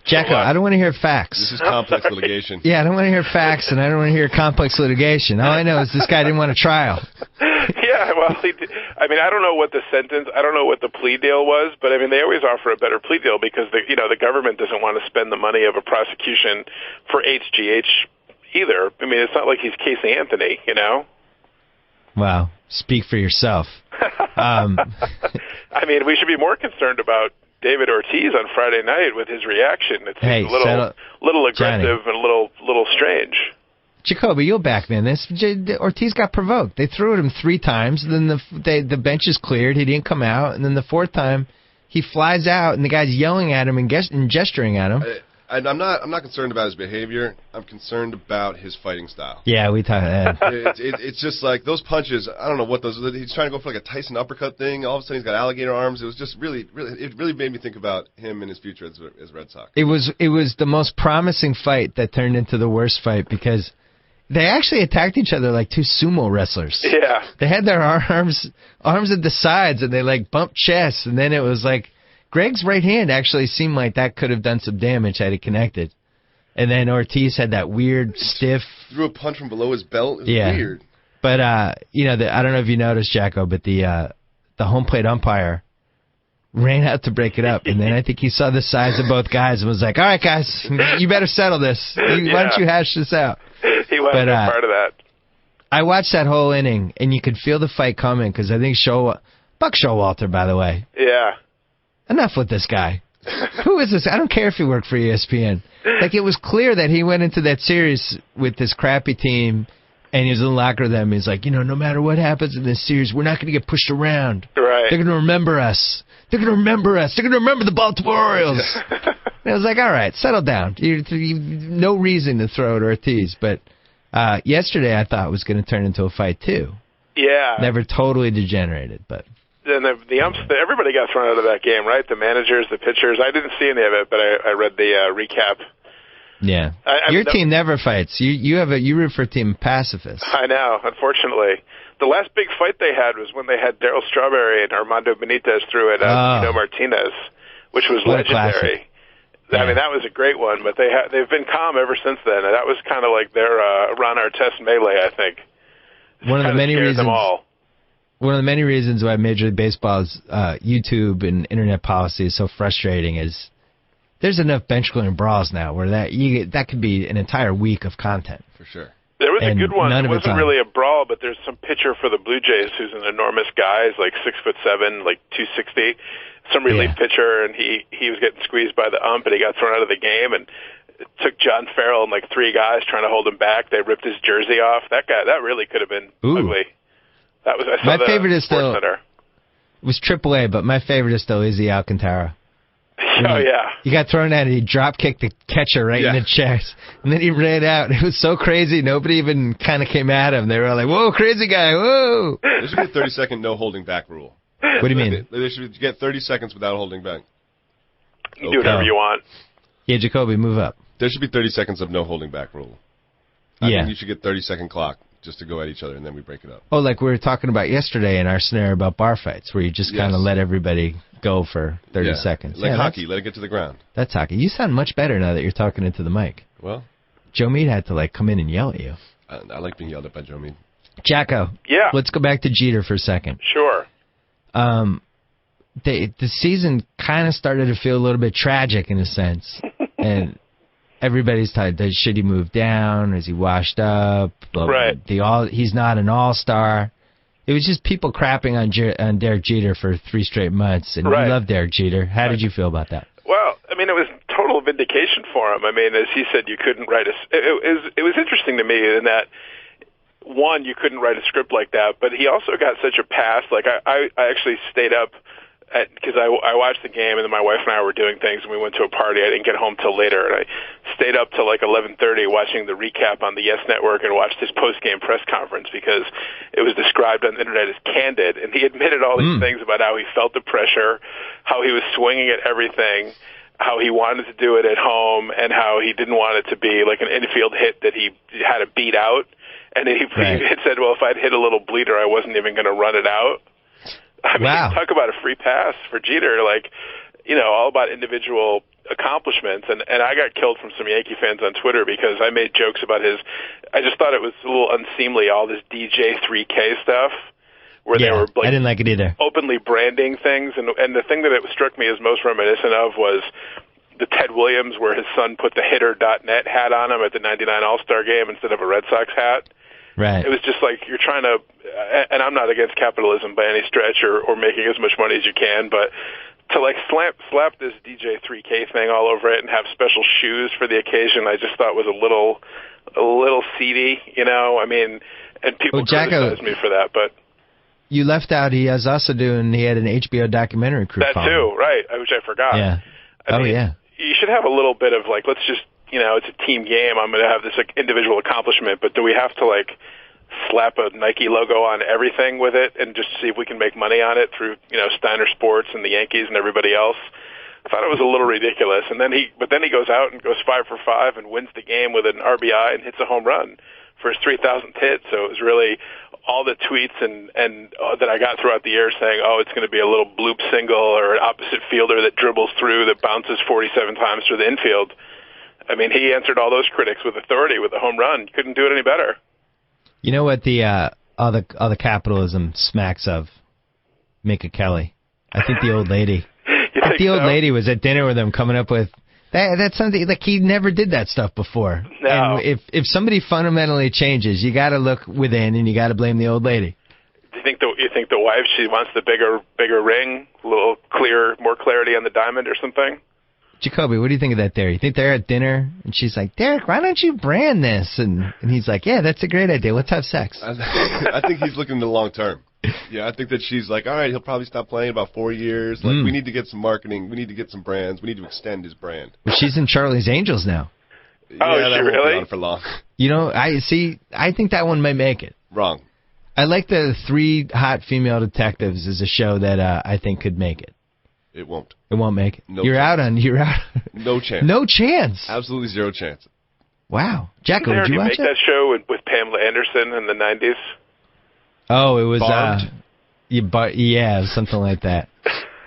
JackO, I don't want to hear facts. This is complex litigation. Yeah, I don't want to hear facts, and I don't want to hear complex litigation. All I know is this guy didn't want a trial. Yeah, well, I don't know what the plea deal was, but I mean, they always offer a better plea deal because the government doesn't want to spend the money of a prosecution for HGH either. I mean, it's not like he's Casey Anthony, Wow, speak for yourself. I mean, we should be more concerned about David Ortiz on Friday night with his reaction. It's a little aggressive, Johnny, and a little strange. Jacoby, you'll back me in this. Ortiz got provoked. They threw at him 3 times. Then the bench is cleared. He didn't come out. And then the 4th time, he flies out, and the guy's yelling at him and gesturing at him. I'm not concerned about his behavior. I'm concerned about his fighting style. Yeah, we talked about that. It's just like those punches. I don't know what those. He's trying to go for like a Tyson uppercut thing. All of a sudden, he's got alligator arms. It was just really. It really made me think about him and his future as Red Sox. It was the most promising fight that turned into the worst fight because they actually attacked each other like 2 sumo wrestlers. Yeah, they had their arms at the sides and they like bumped chests, and then it was like. Greg's right hand actually seemed like that could have done some damage had it connected. And then Ortiz had that weird, stiff... Threw a punch from below his belt. It was weird. But, I don't know if you noticed, JackO, but the home plate umpire ran out to break it up. And then I think he saw the size of both guys and was like, all right, guys, you better settle this. Why don't you hash this out? He wasn't part of that. I watched that whole inning, and you could feel the fight coming because I think Buck Showalter, by the way. Yeah. Enough with this guy. Who is this? I don't care if he worked for ESPN. Like, it was clear that he went into that series with this crappy team, and he was in the locker with them. He's like, no matter what happens in this series, we're not going to get pushed around. Right. They're going to remember us. They're going to remember us. They're going to remember the Baltimore Orioles. And I was like, all right, settle down. No reason to throw at Ortiz. But yesterday I thought it was going to turn into a fight, too. Yeah. Never totally degenerated, but... Then the umps, everybody got thrown out of that game, right? The managers, the pitchers. I didn't see any of it, but I read the recap. Yeah, your team never fights. You root for Team Pacifist. I know. Unfortunately, the last big fight they had was when they had Darryl Strawberry and Armando Benitez through at Tino Martinez, which was legendary. I mean, that was a great one. But they've been calm ever since then, and that was kind of like their Ron Artest melee, I think. One of the many reasons. One of the many reasons why Major League Baseball's YouTube and internet policy is so frustrating is there's enough bench clearing brawls now where that could be an entire week of content. For sure. There was a good one. It wasn't really a brawl, but there's some pitcher for the Blue Jays who's an enormous guy. He's like 6'7", like 260. Some relief pitcher, and he was getting squeezed by the ump, and he got thrown out of the game. And it took John Farrell and like 3 guys trying to hold him back. They ripped his jersey off. That really could have been ugly. That was my favorite is still was AAA, but my favorite is still Izzy Alcantara. He got thrown out and he drop kicked the catcher right in the chest, and then he ran out. It was so crazy. Nobody even kind of came at him. They were like, "Whoa, crazy guy! Whoa!" There should be a 30-second no holding back rule. What do you mean? They should get 30 seconds without holding back. You do whatever you want. Yeah, Jacoby, move up. There should be 30 seconds of no holding back rule. I think you should get 30-second clock. Just to go at each other, and then we break it up. Oh, like we were talking about yesterday in our scenario about bar fights, where you just kind of let everybody go for 30 seconds. Like hockey, let it get to the ground. That's hockey. You sound much better now that you're talking into the mic. Well, Joe Mead had to come in and yell at you. I like being yelled at by Joe Mead. JackO. Yeah. Let's go back to Jeter for a second. Sure. The season kind of started to feel a little bit tragic in a sense, and everybody's tired. Should he move down? Is he washed up? Right. He's not an all-star. It was just people crapping on Derek Jeter for 3 straight months, and we love Derek Jeter. How did you feel about that? Well, I mean, it was total vindication for him. I mean, as he said, you couldn't write it was interesting to me in that, one, you couldn't write a script like that, but he also got such a pass. Like, I actually stayed up because I watched the game, and then my wife and I were doing things, and we went to a party. I didn't get home till later, and I stayed up till like 11:30 watching the recap on the Yes Network and watched his post-game press conference because it was described on the internet as candid, and he admitted all these things about how he felt the pressure, how he was swinging at everything, how he wanted to do it at home, and how he didn't want it to be like an infield hit that he had to beat out. And he had said, well, if I'd hit a little bleeder, I wasn't even going to run it out. I mean, talk about a free pass for Jeter, all about individual accomplishments. And I got killed from some Yankee fans on Twitter because I made jokes about I just thought it was a little unseemly, all this DJ 3K stuff, where they were I didn't like it either. Openly branding things. And the thing that it struck me as most reminiscent of was the Ted Williams, where his son put the hitter.net hat on him at the 99 All-Star game instead of a Red Sox hat. Right. It was just like you're trying to, and I'm not against capitalism by any stretch or making as much money as you can, but to slap this DJ 3K thing all over it and have special shoes for the occasion, I just thought was a little seedy, I mean, and people criticized me for that, but. You left out he had an HBO documentary crew. That too, right, which I forgot. Yeah. I mean, you should have a little bit of let's just, it's a team game. I'm going to have this individual accomplishment, but do we have to slap a Nike logo on everything with it and just see if we can make money on it through, Steiner Sports and the Yankees and everybody else? I thought it was a little ridiculous. And then he goes out and goes 5 for 5 and wins the game with an RBI and hits a home run for his 3,000th hit. So it was really all the tweets and that I got throughout the year saying, it's going to be a little bloop single or an opposite fielder that dribbles through that bounces 47 times through the infield. I mean, he answered all those critics with authority with a home run. You couldn't do it any better. You know what all the capitalism smacks of? Minka Kelly. I think the old lady. Old lady was at dinner with him coming up with That's something like he never did that stuff before. No. And if somebody fundamentally changes, you got to look within and you got to blame the old lady. Do you think the wife, she wants the bigger ring, a little more clarity on the diamond or something? Jacoby, what do you think of that theory? You think they're at dinner and she's like, Derek, why don't you brand this? And he's like, yeah, that's a great idea. Let's have sex. I think he's looking in the long term. Yeah, I think that she's like, all right, he'll probably stop playing in about 4 years. Like, we need to get some marketing. We need to get some brands. We need to extend his brand. Well, she's in Charlie's Angels now. Oh, yeah, is that she won't really? be on for long. You know, I think that one might make it. Wrong. I like the 3 Hot Female Detectives as a show that I think could make it. It won't. It won't make it. No You're chance. out. No chance. No chance. Absolutely zero chance. Wow. JackO, did you watch make that show with Pamela Anderson in the 90s? Oh, it was Barbed? yeah, something like that.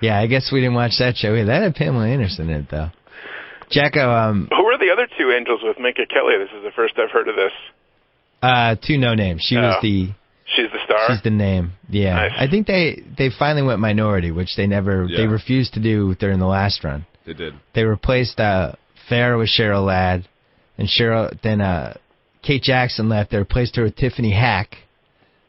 Yeah, I guess we didn't watch that show either. That had Pamela Anderson in it, though. JackO, who were the other 2 angels with Minka Kelly? This is the first I've heard of this. 2 no names. She's the star? She's the name. Yeah. Nice. I think they finally went minority, which they refused to do during the last run. They did. They replaced Farrah with Cheryl Ladd, and then Kate Jackson left. They replaced her with Tiffany Hack.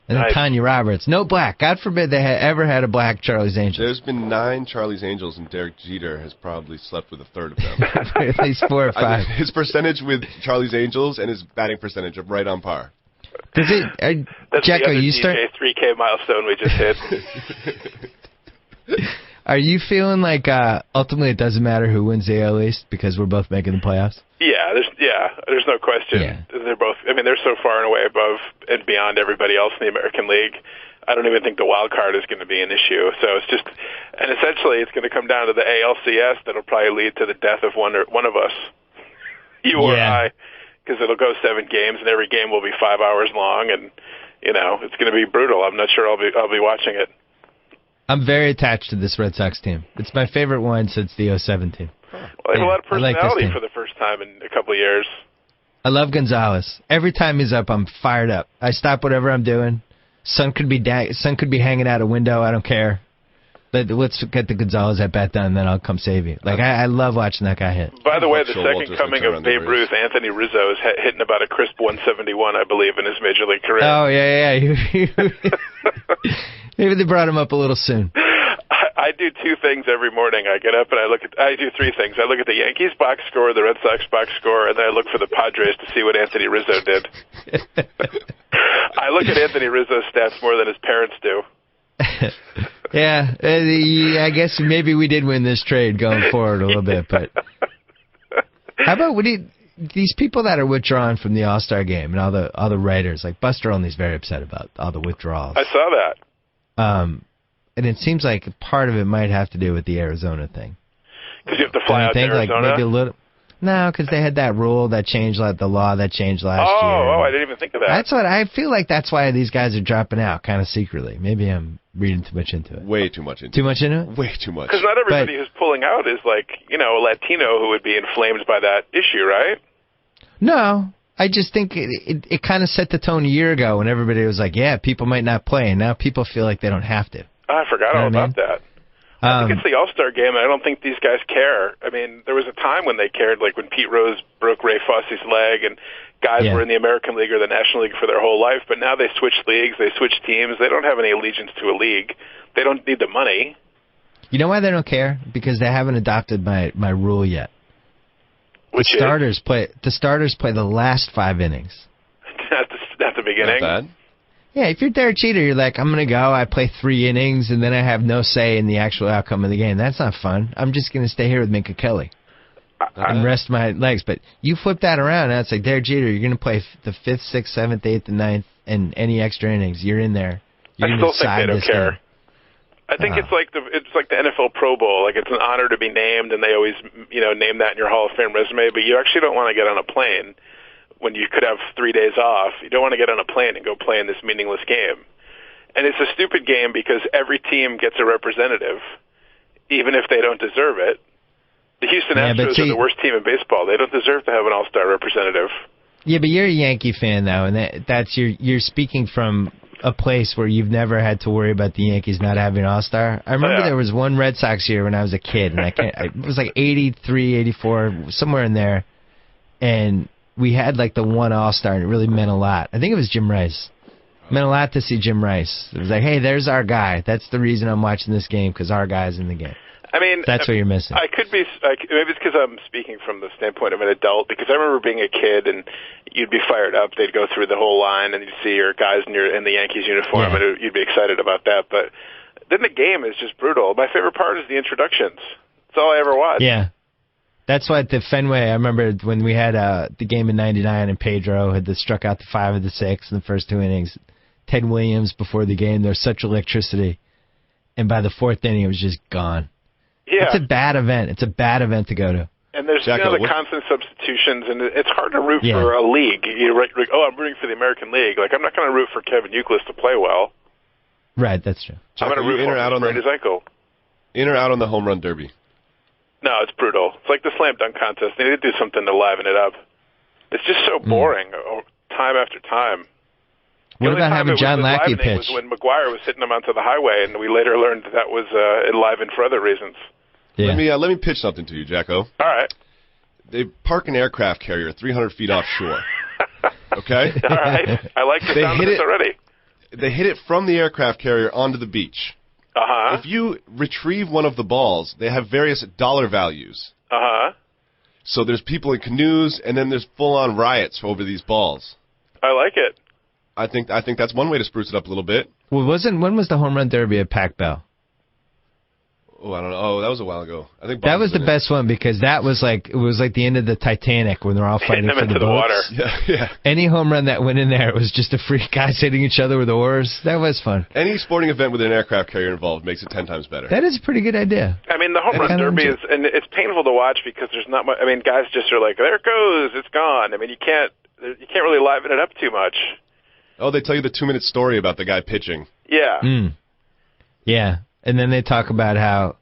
And then Tanya Roberts. No black. God forbid they ever had a black Charlie's Angels. There's been 9 Charlie's Angels, and Derek Jeter has probably slept with a third of them. At least 4 or 5. His percentage with Charlie's Angels and his batting percentage are right on par. Does it? That's JackO, the other you DJ start. 3K milestone we just hit. Are you feeling like ultimately it doesn't matter who wins the AL East because we're both making the playoffs? There's no question. Yeah. They're both. I mean, they're so far and away above and beyond everybody else in the American League. I don't even think the wild card is going to be an issue. So it's just, and essentially, it's going to come down to the ALCS that'll probably lead to the death of one of us, you or I, because it'll go 7 games and every game will be 5 hours long, and it's going to be brutal. I'm not sure I'll be watching it. I'm very attached to this Red Sox team. It's my favorite one since the 2007 team. Well, they have a lot of personality for the first time in a couple of years. I love Gonzalez. Every time he's up, I'm fired up. I stop whatever I'm doing. Sun could be hanging out a window. I don't care. Let's get the Gonzalez at bat done, and then I'll come save you. Like I love watching that guy hit. By the way, the second coming of Babe Ruth, Anthony Rizzo, is hitting about a crisp 171, I believe, in his major league career. Oh yeah. Maybe they brought him up a little soon. I do 2 things every morning. I get up and I do 3 things. I look at the Yankees box score, the Red Sox box score, and then I look for the Padres to see what Anthony Rizzo did. I look at Anthony Rizzo's stats more than his parents do. Yeah, I guess maybe we did win this trade going forward a little bit, but how about these people that are withdrawn from the All-Star game and all the writers, like Buster Olney's very upset about all the withdrawals. I saw that. And it seems like part of it might have to do with the Arizona thing. Because you have to fly out to Arizona? Like maybe a little. No, because they had that rule that changed, like the law that changed last year. Oh, I didn't even think of that. That's what I feel like. That's why these guys are dropping out, kind of secretly. Maybe I'm reading too much into it. Way too much into it. Too much into it? Way too much. Because not everybody who's pulling out is like, a Latino who would be inflamed by that issue, right? No. I just think it kind of set the tone a year ago when everybody was like, yeah, people might not play, and now people feel like they don't have to. I forgot all about that. I think it's the All-Star game, and I don't think these guys care. I mean, there was a time when they cared, like when Pete Rose broke Ray Fosse's leg, and guys were in the American League or the National League for their whole life, but now they switch leagues, they switch teams. They don't have any allegiance to a league. They don't need the money. You know why they don't care? Because they haven't adopted my rule yet. The starters play the last 5 innings. At the beginning? Not bad. Yeah, if you're Derek Jeter, you're like, I'm going to go, I play 3 innings, and then I have no say in the actual outcome of the game. That's not fun. I'm just going to stay here with Minka Kelly and rest my legs. But you flip that around, and it's like, Derek Jeter, you're going to play the 5th, 6th, 7th, 8th, and 9th, and any extra innings. You're in there. You're I still think they don't care. Game. I think it's like the NFL Pro Bowl. Like, it's an honor to be named, and they always name that in your Hall of Fame resume. But you actually don't want to get on a plane when you could have 3 days off. You don't want to get on a plane and go play in this meaningless game. And it's a stupid game because every team gets a representative, even if they don't deserve it. The Houston Astros are the worst team in baseball. They don't deserve to have an all-star representative. Yeah, but you're a Yankee fan, though, and that's you're speaking from a place where you've never had to worry about the Yankees not having an All-Star. I remember there was one Red Sox year when I was a kid, and it was like 83, 84, somewhere in there, and we had like the one All-Star, and it really meant a lot. I think it was Jim Rice. It meant a lot to see Jim Rice. It was like, hey, there's our guy. That's the reason I'm watching this game, because our guy's in the game. I mean, that's what you're missing. Maybe it's because I'm speaking from the standpoint of an adult, because I remember being a kid and you'd be fired up. They'd go through the whole line and you'd see your guys in the Yankees uniform, and you'd be excited about that. But then the game is just brutal. My favorite part is the introductions. That's all I ever watched. Yeah. That's why at the Fenway, I remember when we had the game in '99 and Pedro had struck out the 5 of the 6 in the first 2 innings. Ted Williams before the game, there's such electricity. And by the 4th inning, it was just gone. Yeah. It's a bad event. It's a bad event to go to. And there's the constant substitutions, and it's hard to root for a league. I'm rooting for the American League. Like, I'm not going to root for Kevin Youkilis to play well. Right, that's true. I'm going to root for his ankle. In or out on the home run derby? No, it's brutal. It's like the slam dunk contest. They need to do something to liven it up. It's just so boring, time after time. What about having John Lackey pitch? Was when McGuire was hitting them onto the highway, and we later learned that was enlivened for other reasons. Yeah. Let me pitch something to you, JackO. All right. They park an aircraft carrier 300 feet offshore. Okay? All right. I like the sound of this already. They hit it from the aircraft carrier onto the beach. Uh-huh. If you retrieve one of the balls, they have various dollar values. Uh-huh. So there's people in canoes, and then there's full-on riots over these balls. I like it. I think that's one way to spruce it up a little bit. Well, when was the home run derby at Pac Bell? Oh, I don't know. Oh, that was a while ago. I think that was the best one, because that was like the end of the Titanic when they're all fighting for the boats. Yeah. Any home run that went in there, it was just a freak guys hitting each other with oars. That was fun. Any sporting event with an aircraft carrier involved makes it 10 times better. That is a pretty good idea. I mean, the home run derby is, and it's painful to watch because there's not much. I mean, guys just are like, there it goes, it's gone. I mean, you can't really liven it up too much. Oh, they tell you the 2-minute story about the guy pitching. Yeah. Yeah, and then they talk about how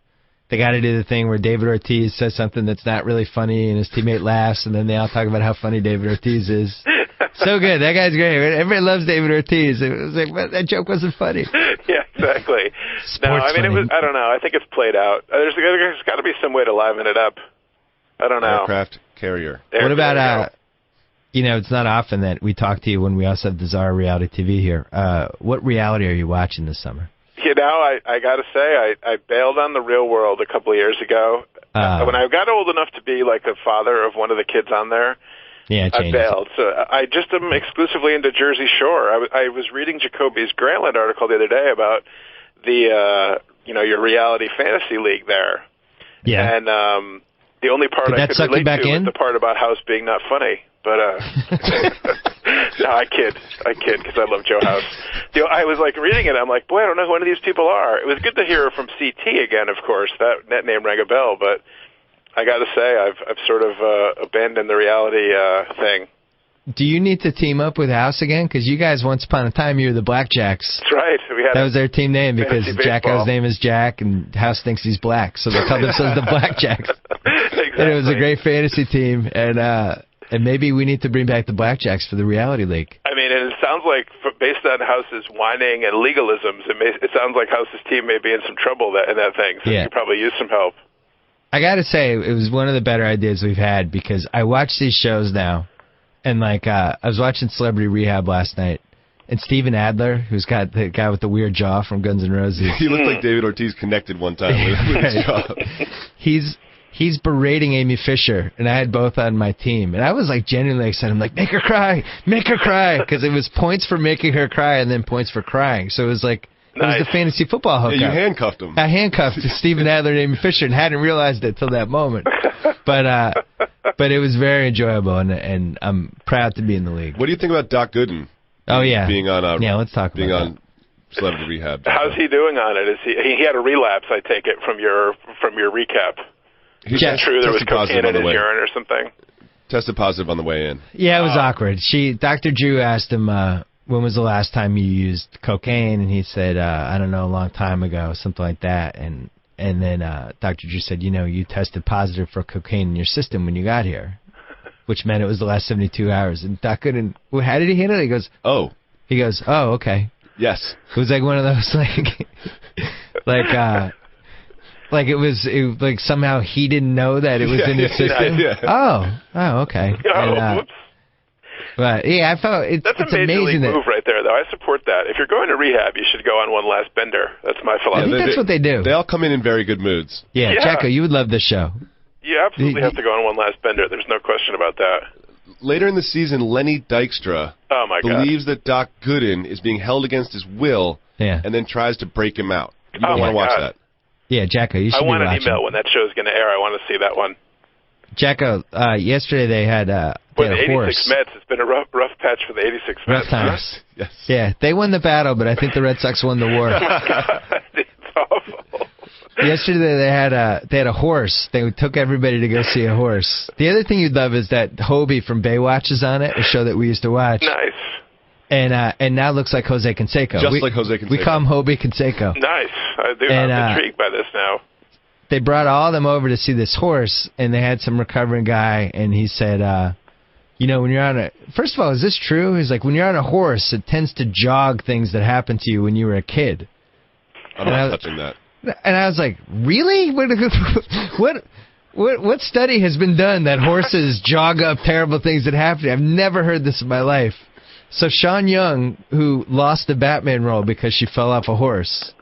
they got to do the thing where David Ortiz says something that's not really funny and his teammate laughs, and then they all talk about how funny David Ortiz is. So good. That guy's great. Everybody loves David Ortiz. It was like, but that joke wasn't funny. Yeah, exactly. No, I mean, I don't know. I think it's played out. There's got to be some way to liven it up. I don't know. Aircraft carrier. What about, it's not often that we talk to you when we also have the Czar reality TV here. What reality are you watching this summer? I got to say, I bailed on The Real World a couple of years ago. When I got old enough to be like a father of one of the kids on there, I bailed. So I just am exclusively into Jersey Shore. I was reading Jacoby's Grantland article the other day about the, your reality fantasy league there. Yeah. And the only part I could relate to was the part about House being not funny. But no, I kid, because I love Joe House. I was like reading it. I'm like, boy, I don't know who any of these people are. It was good to hear from CT again, of course. That name rang a bell. But I got to say, I've sort of abandoned the reality thing. Do you need to team up with House again? Because you guys, once upon a time, you were the Blackjacks. That's right. That was their team name because JackO's name is Jack and House thinks he's black, so they call themselves the Blackjacks. Exactly. And it was a great fantasy team, and maybe we need to bring back the Blackjacks for the reality league. I mean, and it sounds like, based on House's whining and legalisms, it sounds like House's team may be in some trouble in that thing, so you could probably use some help. I got to say, it was one of the better ideas we've had, because I watch these shows now, and I was watching Celebrity Rehab last night, and Steven Adler, who's got the guy with the weird jaw from Guns N' Roses. He looked like David Ortiz connected one time with his jaw. He's berating Amy Fisher, and I had both on my team. And I was genuinely excited. I'm like, make her cry, because it was points for making her cry and then points for crying. So it was like, it was the fantasy football hookup. Yeah, you handcuffed him. I handcuffed Steven Adler and Amy Fisher and hadn't realized it till that moment. But it was very enjoyable, and I'm proud to be in the league. What do you think about Doc Gooden? Being on let's talk about on Celebrity Rehab. How's he doing on it? He had a relapse, I take it, from your recap. Is it true there was cocaine in his urine or something? Tested positive on the way in. Yeah, it was awkward. Dr. Drew asked him, when was the last time you used cocaine? And he said, I don't know, a long time ago, something like that. And then Dr. Drew said, you tested positive for cocaine in your system when you got here, which meant it was the last 72 hours. And Doc Gooden, how did he handle it? He goes, oh, okay. Yes. It was like one of those like it was like somehow he didn't know that it was in his system. Oh, okay. Whoops. But yeah, I felt that's it's a major amazing league move right there, though. I support that. If you're going to rehab, you should go on one last bender. That's my philosophy. I think that's what they do. They all come in very good moods. Yeah, JackO, you would love this show. You absolutely have to go on one last bender. There's no question about that. Later in the season, Lenny Dykstra believes that Doc Gooden is being held against his will, and then tries to break him out. You don't want to watch that. Yeah, JackO, you should be watching. I want an email when that show's going to air. I want to see that one. JackO, yesterday they had a the 86 horse. Mets, it's been a rough patch for the 86 Mets. Rough times. Yes. Yeah, they won the battle, but I think the Red Sox won the war. Oh, my God. It's awful. Yesterday they had a horse. They took everybody to go see a horse. The other thing you'd love is that Hobie from Baywatch is on it, a show that we used to watch. Nice. And now looks like Jose Canseco. Like Jose Canseco. We call him Hobie Canseco. Nice. I'm intrigued by this now. They brought all of them over to see this horse, and they had some recovering guy, and he said, when you're on first of all, is this true? He's like, when you're on a horse, it tends to jog things that happened to you when you were a kid. I'm not touching that. And I was like, really? What study has been done that horses jog up terrible things that happen to you? I've never heard this in my life. So Sean Young, who lost the Batman role because she fell off a horse,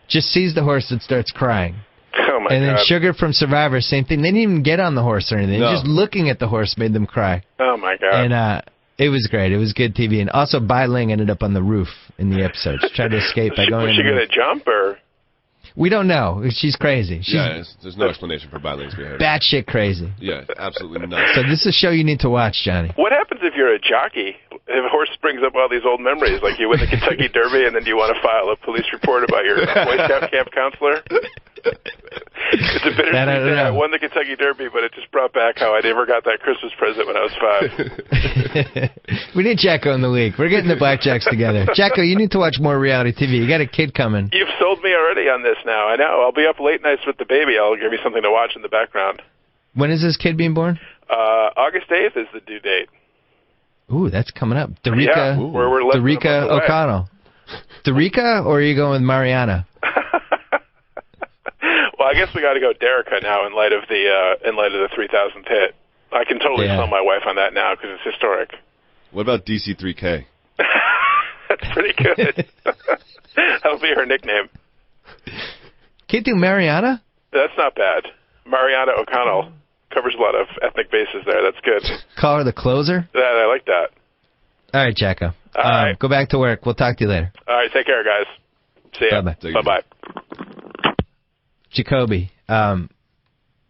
just sees the horse and starts crying. Oh, my God. And then Sugar from Survivor, same thing. They didn't even get on the horse or anything. No. Just looking at the horse made them cry. Oh, my God. And it was great. It was good TV. And also, Bai Ling ended up on the roof in the episode. She tried to escape by going. Was she going to jump, or? We don't know. She's crazy. There's no explanation for Bai Ling's behavior. Batshit crazy. Yeah, absolutely nuts. So this is a show you need to watch, Johnny. What happens if you're a jockey? If a horse brings up all these old memories, like you win the Kentucky Derby, and then you want to file a police report about your Boy Scout camp counselor? It's a bittersweet thing. I won the Kentucky Derby, but it just brought back how I never got that Christmas present when I was 5. We need JackO in the league. We're getting the Blackjacks together. JackO, you need to watch more reality TV. You got a kid coming. You've sold me already on this now. I know. I'll be up late nights with the baby. I'll give you something to watch in the background. When is this kid being born? August 8th is the due date. Ooh, that's coming up. Derica O'Connell. Derica, or are you going with Mariana? Well, I guess we got to go Derica now in light of the 3,000th hit. I can totally sell my wife on that now because it's historic. What about DC3K? That's pretty good. That'll be her nickname. Can't do Mariana? That's not bad. Mariana O'Connell covers a lot of ethnic bases there. That's good. Call her the closer? I like that. All right, JackO. All right. Go back to work. We'll talk to you later. All right, take care, guys. See ya. Bye-bye. Bye-bye. Jacoby,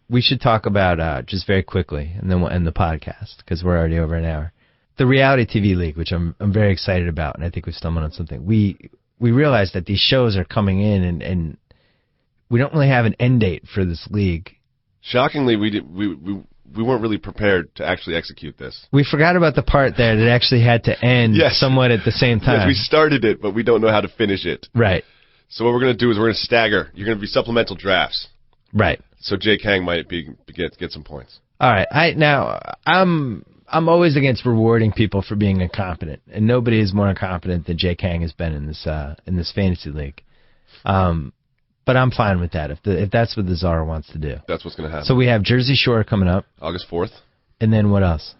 we should talk about, just very quickly, and then we'll end the podcast, because we're already over an hour. The Reality TV League, which I'm very excited about, and I think we've stumbled on something. We realize that these shows are coming in, and we don't really have an end date for this league. Shockingly, we weren't really prepared to actually execute this. We forgot about the part there that actually had to end somewhat at the same time. Yes, we started it, but we don't know how to finish it. Right. So what we're going to do is we're going to stagger. You're going to be supplemental drafts. Right. So Jake Hang might get some points. All right. I'm always against rewarding people for being incompetent, and nobody is more incompetent than Jake Hang has been in this fantasy league. But I'm fine with that if that's what the Czar wants to do. That's what's going to happen. So we have Jersey Shore coming up, August 4th, and then what else?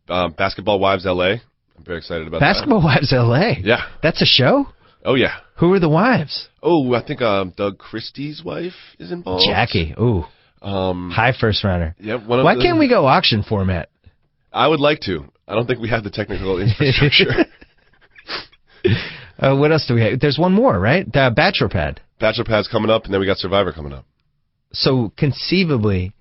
Basketball Wives LA. I'm very excited about Basketball Wives LA. Yeah, that's a show. Oh yeah. Who are the wives? Oh, I think Doug Christie's wife is involved. Jackie. Ooh. High first rounder. Yeah. Why can't we go auction format? I would like to. I don't think we have the technical infrastructure. What else do we have? There's one more, right? The Bachelor Pad. Bachelor Pad's coming up, and then we got Survivor coming up. So conceivably,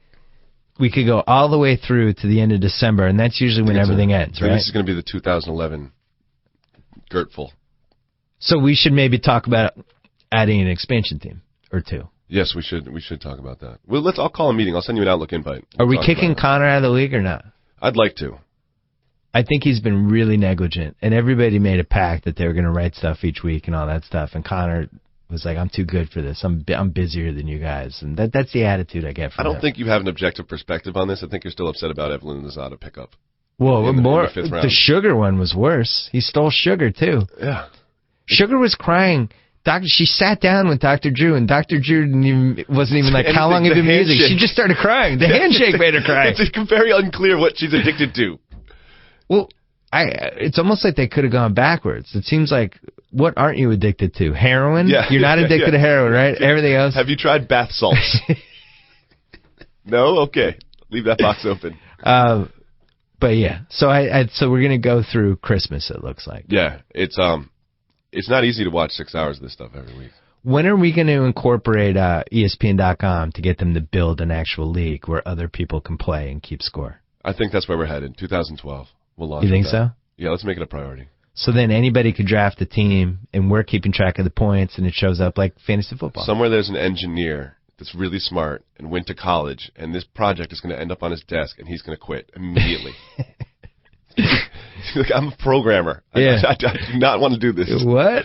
we could go all the way through to the end of December, and that's usually when everything ends, right? This is going to be the 2011 Gertful. So we should maybe talk about adding an expansion team or two. Yes, we should. We should talk about that. Well, I'll call a meeting. I'll send you an Outlook invite. Are we kicking Connor out of the league or not? I'd like to. I think he's been really negligent, and everybody made a pact that they were going to write stuff each week and all that stuff. And Connor was like, "I'm too good for this. I'm busier than you guys," and that's the attitude I get from him. I don't think you have an objective perspective on this. I think you're still upset about Evelyn Lozada pickup. Well, the Sugar one was worse. He stole Sugar too. Yeah. Sugar was crying. She sat down with Dr. Drew, and Dr. Drew wasn't even like, how long have you been music? She just started crying. The handshake made her cry. It's very unclear what she's addicted to. Well, it's almost like they could have gone backwards. It seems like, what aren't you addicted to? Heroin? Yeah. You're not addicted to heroin, right? Everything else? Have you tried bath salts? No? Okay. Leave that box open. But yeah, so so we're gonna go through Christmas. It looks like. Yeah, it's not easy to watch 6 hours of this stuff every week. When are we going to incorporate ESPN.com to get them to build an actual league where other people can play and keep score? I think that's where we're headed. 2012. We'll launch. You think so? Yeah, let's make it a priority. So then anybody could draft a team, and we're keeping track of the points, and it shows up like fantasy football. Somewhere there's an engineer that's really smart and went to college, and this project is going to end up on his desk, and he's going to quit immediately. Like, I'm a programmer. Yeah. I do not want to do this. What?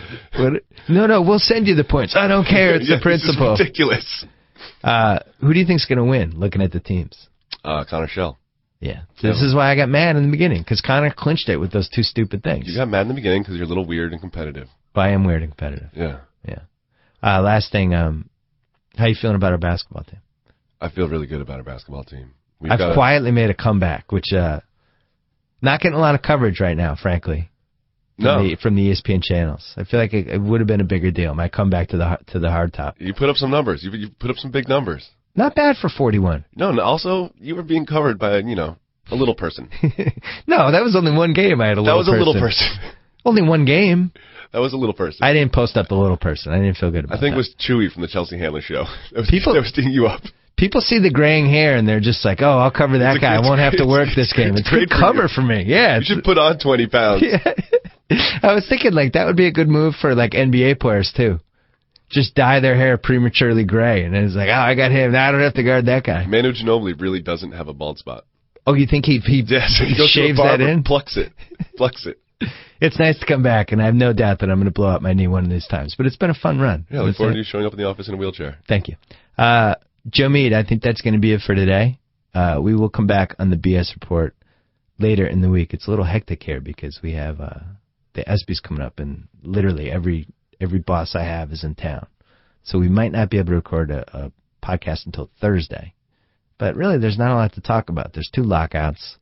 No, we'll send you the points. I don't care. It's the principle. This is ridiculous. Who do you think's going to win, looking at the teams? Connor Schell. Yeah. This is why I got mad in the beginning, because Connor clinched it with those two stupid things. You got mad in the beginning because you're a little weird and competitive. But I am weird and competitive. Yeah. Last thing, how you feeling about our basketball team? I feel really good about our basketball team. I've quietly made a comeback, which not getting a lot of coverage right now, frankly. From the ESPN channels. I feel like it would have been a bigger deal. My comeback to the hard top. You put up some numbers. You put up some big numbers. Not bad for 41. No, and also you were being covered by a little person. No, that was only one game. I had a little person. That was a little person. Only one game. That was a little person. I didn't post up the little person. I didn't feel good about that. I think it was Chewy from the Chelsea Handler show. That was teeing you up. People see the graying hair and they're just like, oh, I'll cover that guy. I won't have to work this game. It's good cover for me. Yeah. You should put on 20 pounds. Yeah. I was thinking like that would be a good move for like NBA players too. Just dye their hair prematurely gray. And it's like, oh, I got him. Now I don't have to guard that guy. Manu Ginobili really doesn't have a bald spot. Oh, you think he shaves that in? Plucks it. It's nice to come back, and I have no doubt that I'm going to blow out my knee one of these times. But it's been a fun run. Yeah, look forward to you showing up in the office in a wheelchair. Thank you. Joe Mead, I think that's going to be it for today. We will come back on the BS Report later in the week. It's a little hectic here because we have the ESPYs coming up, and literally every boss I have is in town. So we might not be able to record a podcast until Thursday. But really, there's not a lot to talk about. There's 2 lockouts.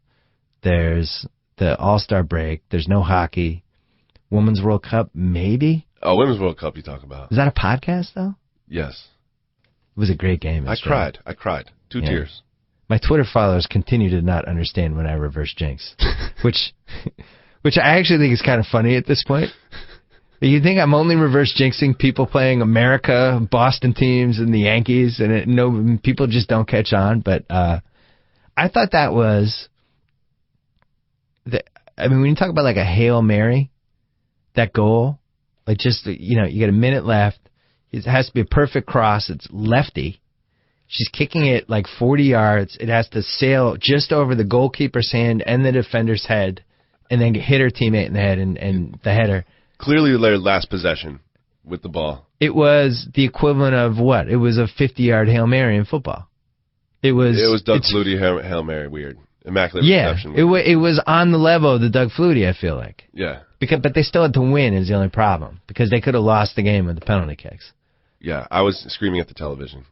There's the All-Star break. There's no hockey. Women's World Cup, maybe? Oh, Women's World Cup you talk about. Is that a podcast, though? Yes. It was a great game. I cried. 2 tears. My Twitter followers continue to not understand when I reverse jinx, which I actually think is kind of funny at this point. You think I'm only reverse jinxing people playing America, Boston teams, and the Yankees, and people just don't catch on. But I thought that was, when you talk about like a Hail Mary, that goal, like just, you get a minute left. It has to be a perfect cross. It's lefty. She's kicking it like 40 yards. It has to sail just over the goalkeeper's hand and the defender's head, and then hit her teammate in the head and the header. Clearly their last possession with the ball. It was the equivalent of what? It was a 50-yard Hail Mary in football. It was Doug Flutie Hail Mary weird. Immaculate reception. Yeah, it was on the level of the Doug Flutie, I feel like. Yeah. But they still had to win is the only problem, because they could have lost the game with the penalty kicks. Yeah, I was screaming at the television.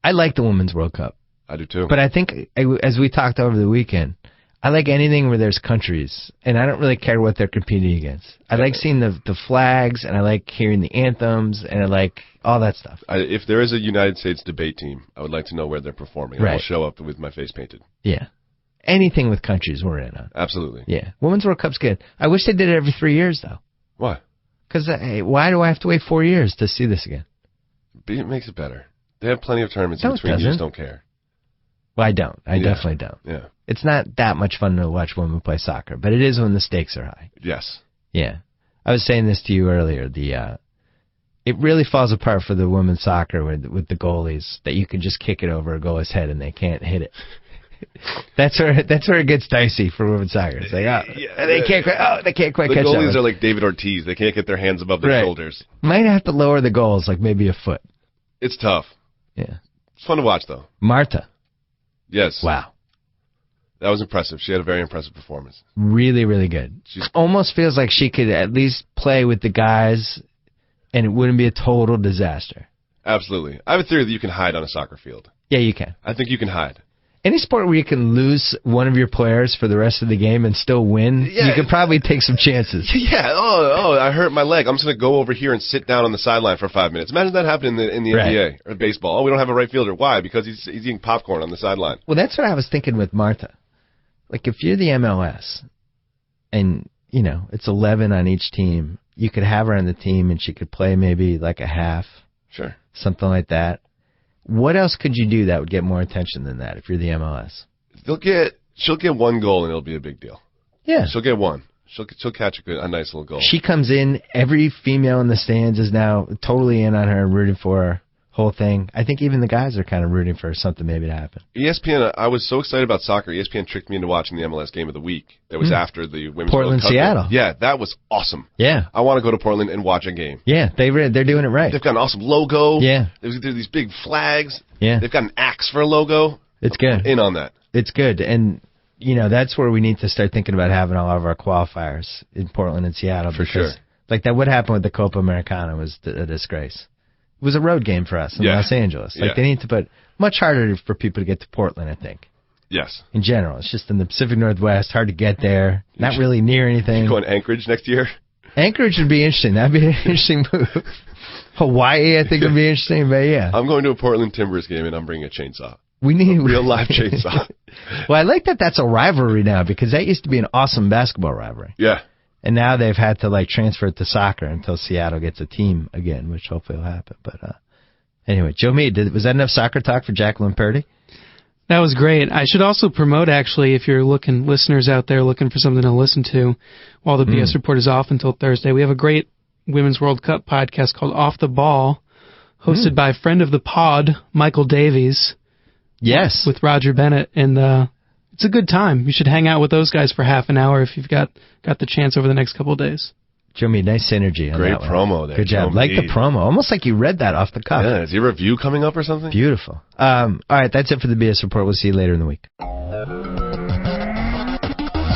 I like the Women's World Cup. I do too. But I think, as we talked over the weekend, I like anything where there's countries, and I don't really care what they're competing against. I like seeing the flags, and I like hearing the anthems, and I like all that stuff. If there is a United States debate team, I would like to know where they're performing. Right. I'll show up with my face painted. Yeah. Anything with countries we're in on. Absolutely. Yeah. Women's World Cup's good. I wish they did it every 3 years, though. Why? Because why do I have to wait 4 years to see this again? It makes it better. They have plenty of tournaments in between. You just don't care. Well, I don't. I definitely don't. Yeah. It's not that much fun to watch women play soccer, but it is when the stakes are high. Yes. Yeah. I was saying this to you earlier. It really falls apart for the women's soccer with the goalies, that you can just kick it over a goalie's head and they can't hit it. That's where it gets dicey for women's soccer. It's like, they can't quite catch up. The goalies are like David Ortiz. They can't get their hands above their shoulders. Might have to lower the goals like maybe a foot. It's tough. Yeah. It's fun to watch, though. Marta. Yes. Wow. That was impressive. She had a very impressive performance. Really, really good. Almost feels like she could at least play with the guys, and it wouldn't be a total disaster. Absolutely. I have a theory that you can hide on a soccer field. Yeah, you can. I think you can hide. Any sport where you can lose one of your players for the rest of the game and still win, you could probably take some chances. Yeah. Oh, I hurt my leg. I'm just going to go over here and sit down on the sideline for 5 minutes. Imagine that happened in the NBA or baseball. Oh, we don't have a right fielder. Why? Because he's eating popcorn on the sideline. Well, that's what I was thinking with Martha. Like, if you're the MLS and, it's 11 on each team, you could have her on the team and she could play maybe like a half. Sure. Something like that. What else could you do that would get more attention than that if you're the MLS? She'll get one goal and it'll be a big deal. Yeah. She'll get one. She'll catch a nice little goal. She comes in, every female in the stands is now totally in on her, rooting for her. Whole thing. I think even the guys are kind of rooting for something maybe to happen. ESPN, I was so excited about soccer. ESPN tricked me into watching the MLS game of the week. That was after the Women's Portland, World Cup. Seattle. Yeah, that was awesome. Yeah. I want to go to Portland and watch a game. Yeah, they're doing it right. They've got an awesome logo. Yeah. There's these big flags. Yeah. They've got an axe for a logo. It's good. I'm in on that. It's good. And, that's where we need to start thinking about having all of our qualifiers in Portland and Seattle. For sure. Like, that what happened with the Copa Americana was a disgrace. It was a road game for us in Los Angeles. Like, they need to put much harder for people to get to Portland, I think. Yes. In general. It's just in the Pacific Northwest, hard to get there, not really near anything. You going to Anchorage next year? Anchorage would be interesting. That'd be an interesting move. Hawaii, I think, would be interesting, but yeah. I'm going to a Portland Timbers game, and I'm bringing a chainsaw. We need a real live chainsaw. Well, I like that that's a rivalry now, because that used to be an awesome basketball rivalry. Yeah. And now they've had to transfer it to soccer until Seattle gets a team again, which hopefully will happen. But anyway, Joe Meade, was that enough soccer talk for Jacqueline Purdy? That was great. I should also promote, actually, if you're listeners out there looking for something to listen to while the BS Report is off until Thursday, we have a great Women's World Cup podcast called Off the Ball, hosted by a friend of the pod, Michael Davies. Yes. With Roger Bennett, and it's a good time. You should hang out with those guys for half an hour if you've got the chance over the next couple of days. Joe Meade, nice synergy on Great that one. promo there. Good job. Like the promo. Almost like you read that off the cuff. Yeah, is your review coming up or something? Beautiful. All right, that's it for the BS Report. We'll see you later in the week. So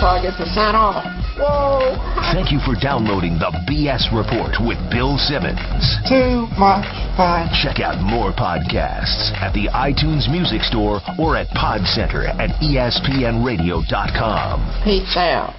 I get to sign off. Whoa! Thank you for downloading the BS Report with Bill Simmons. Too much fun. Check out more podcasts at the iTunes Music Store or at Pod Center at ESPNradio.com. Peace out.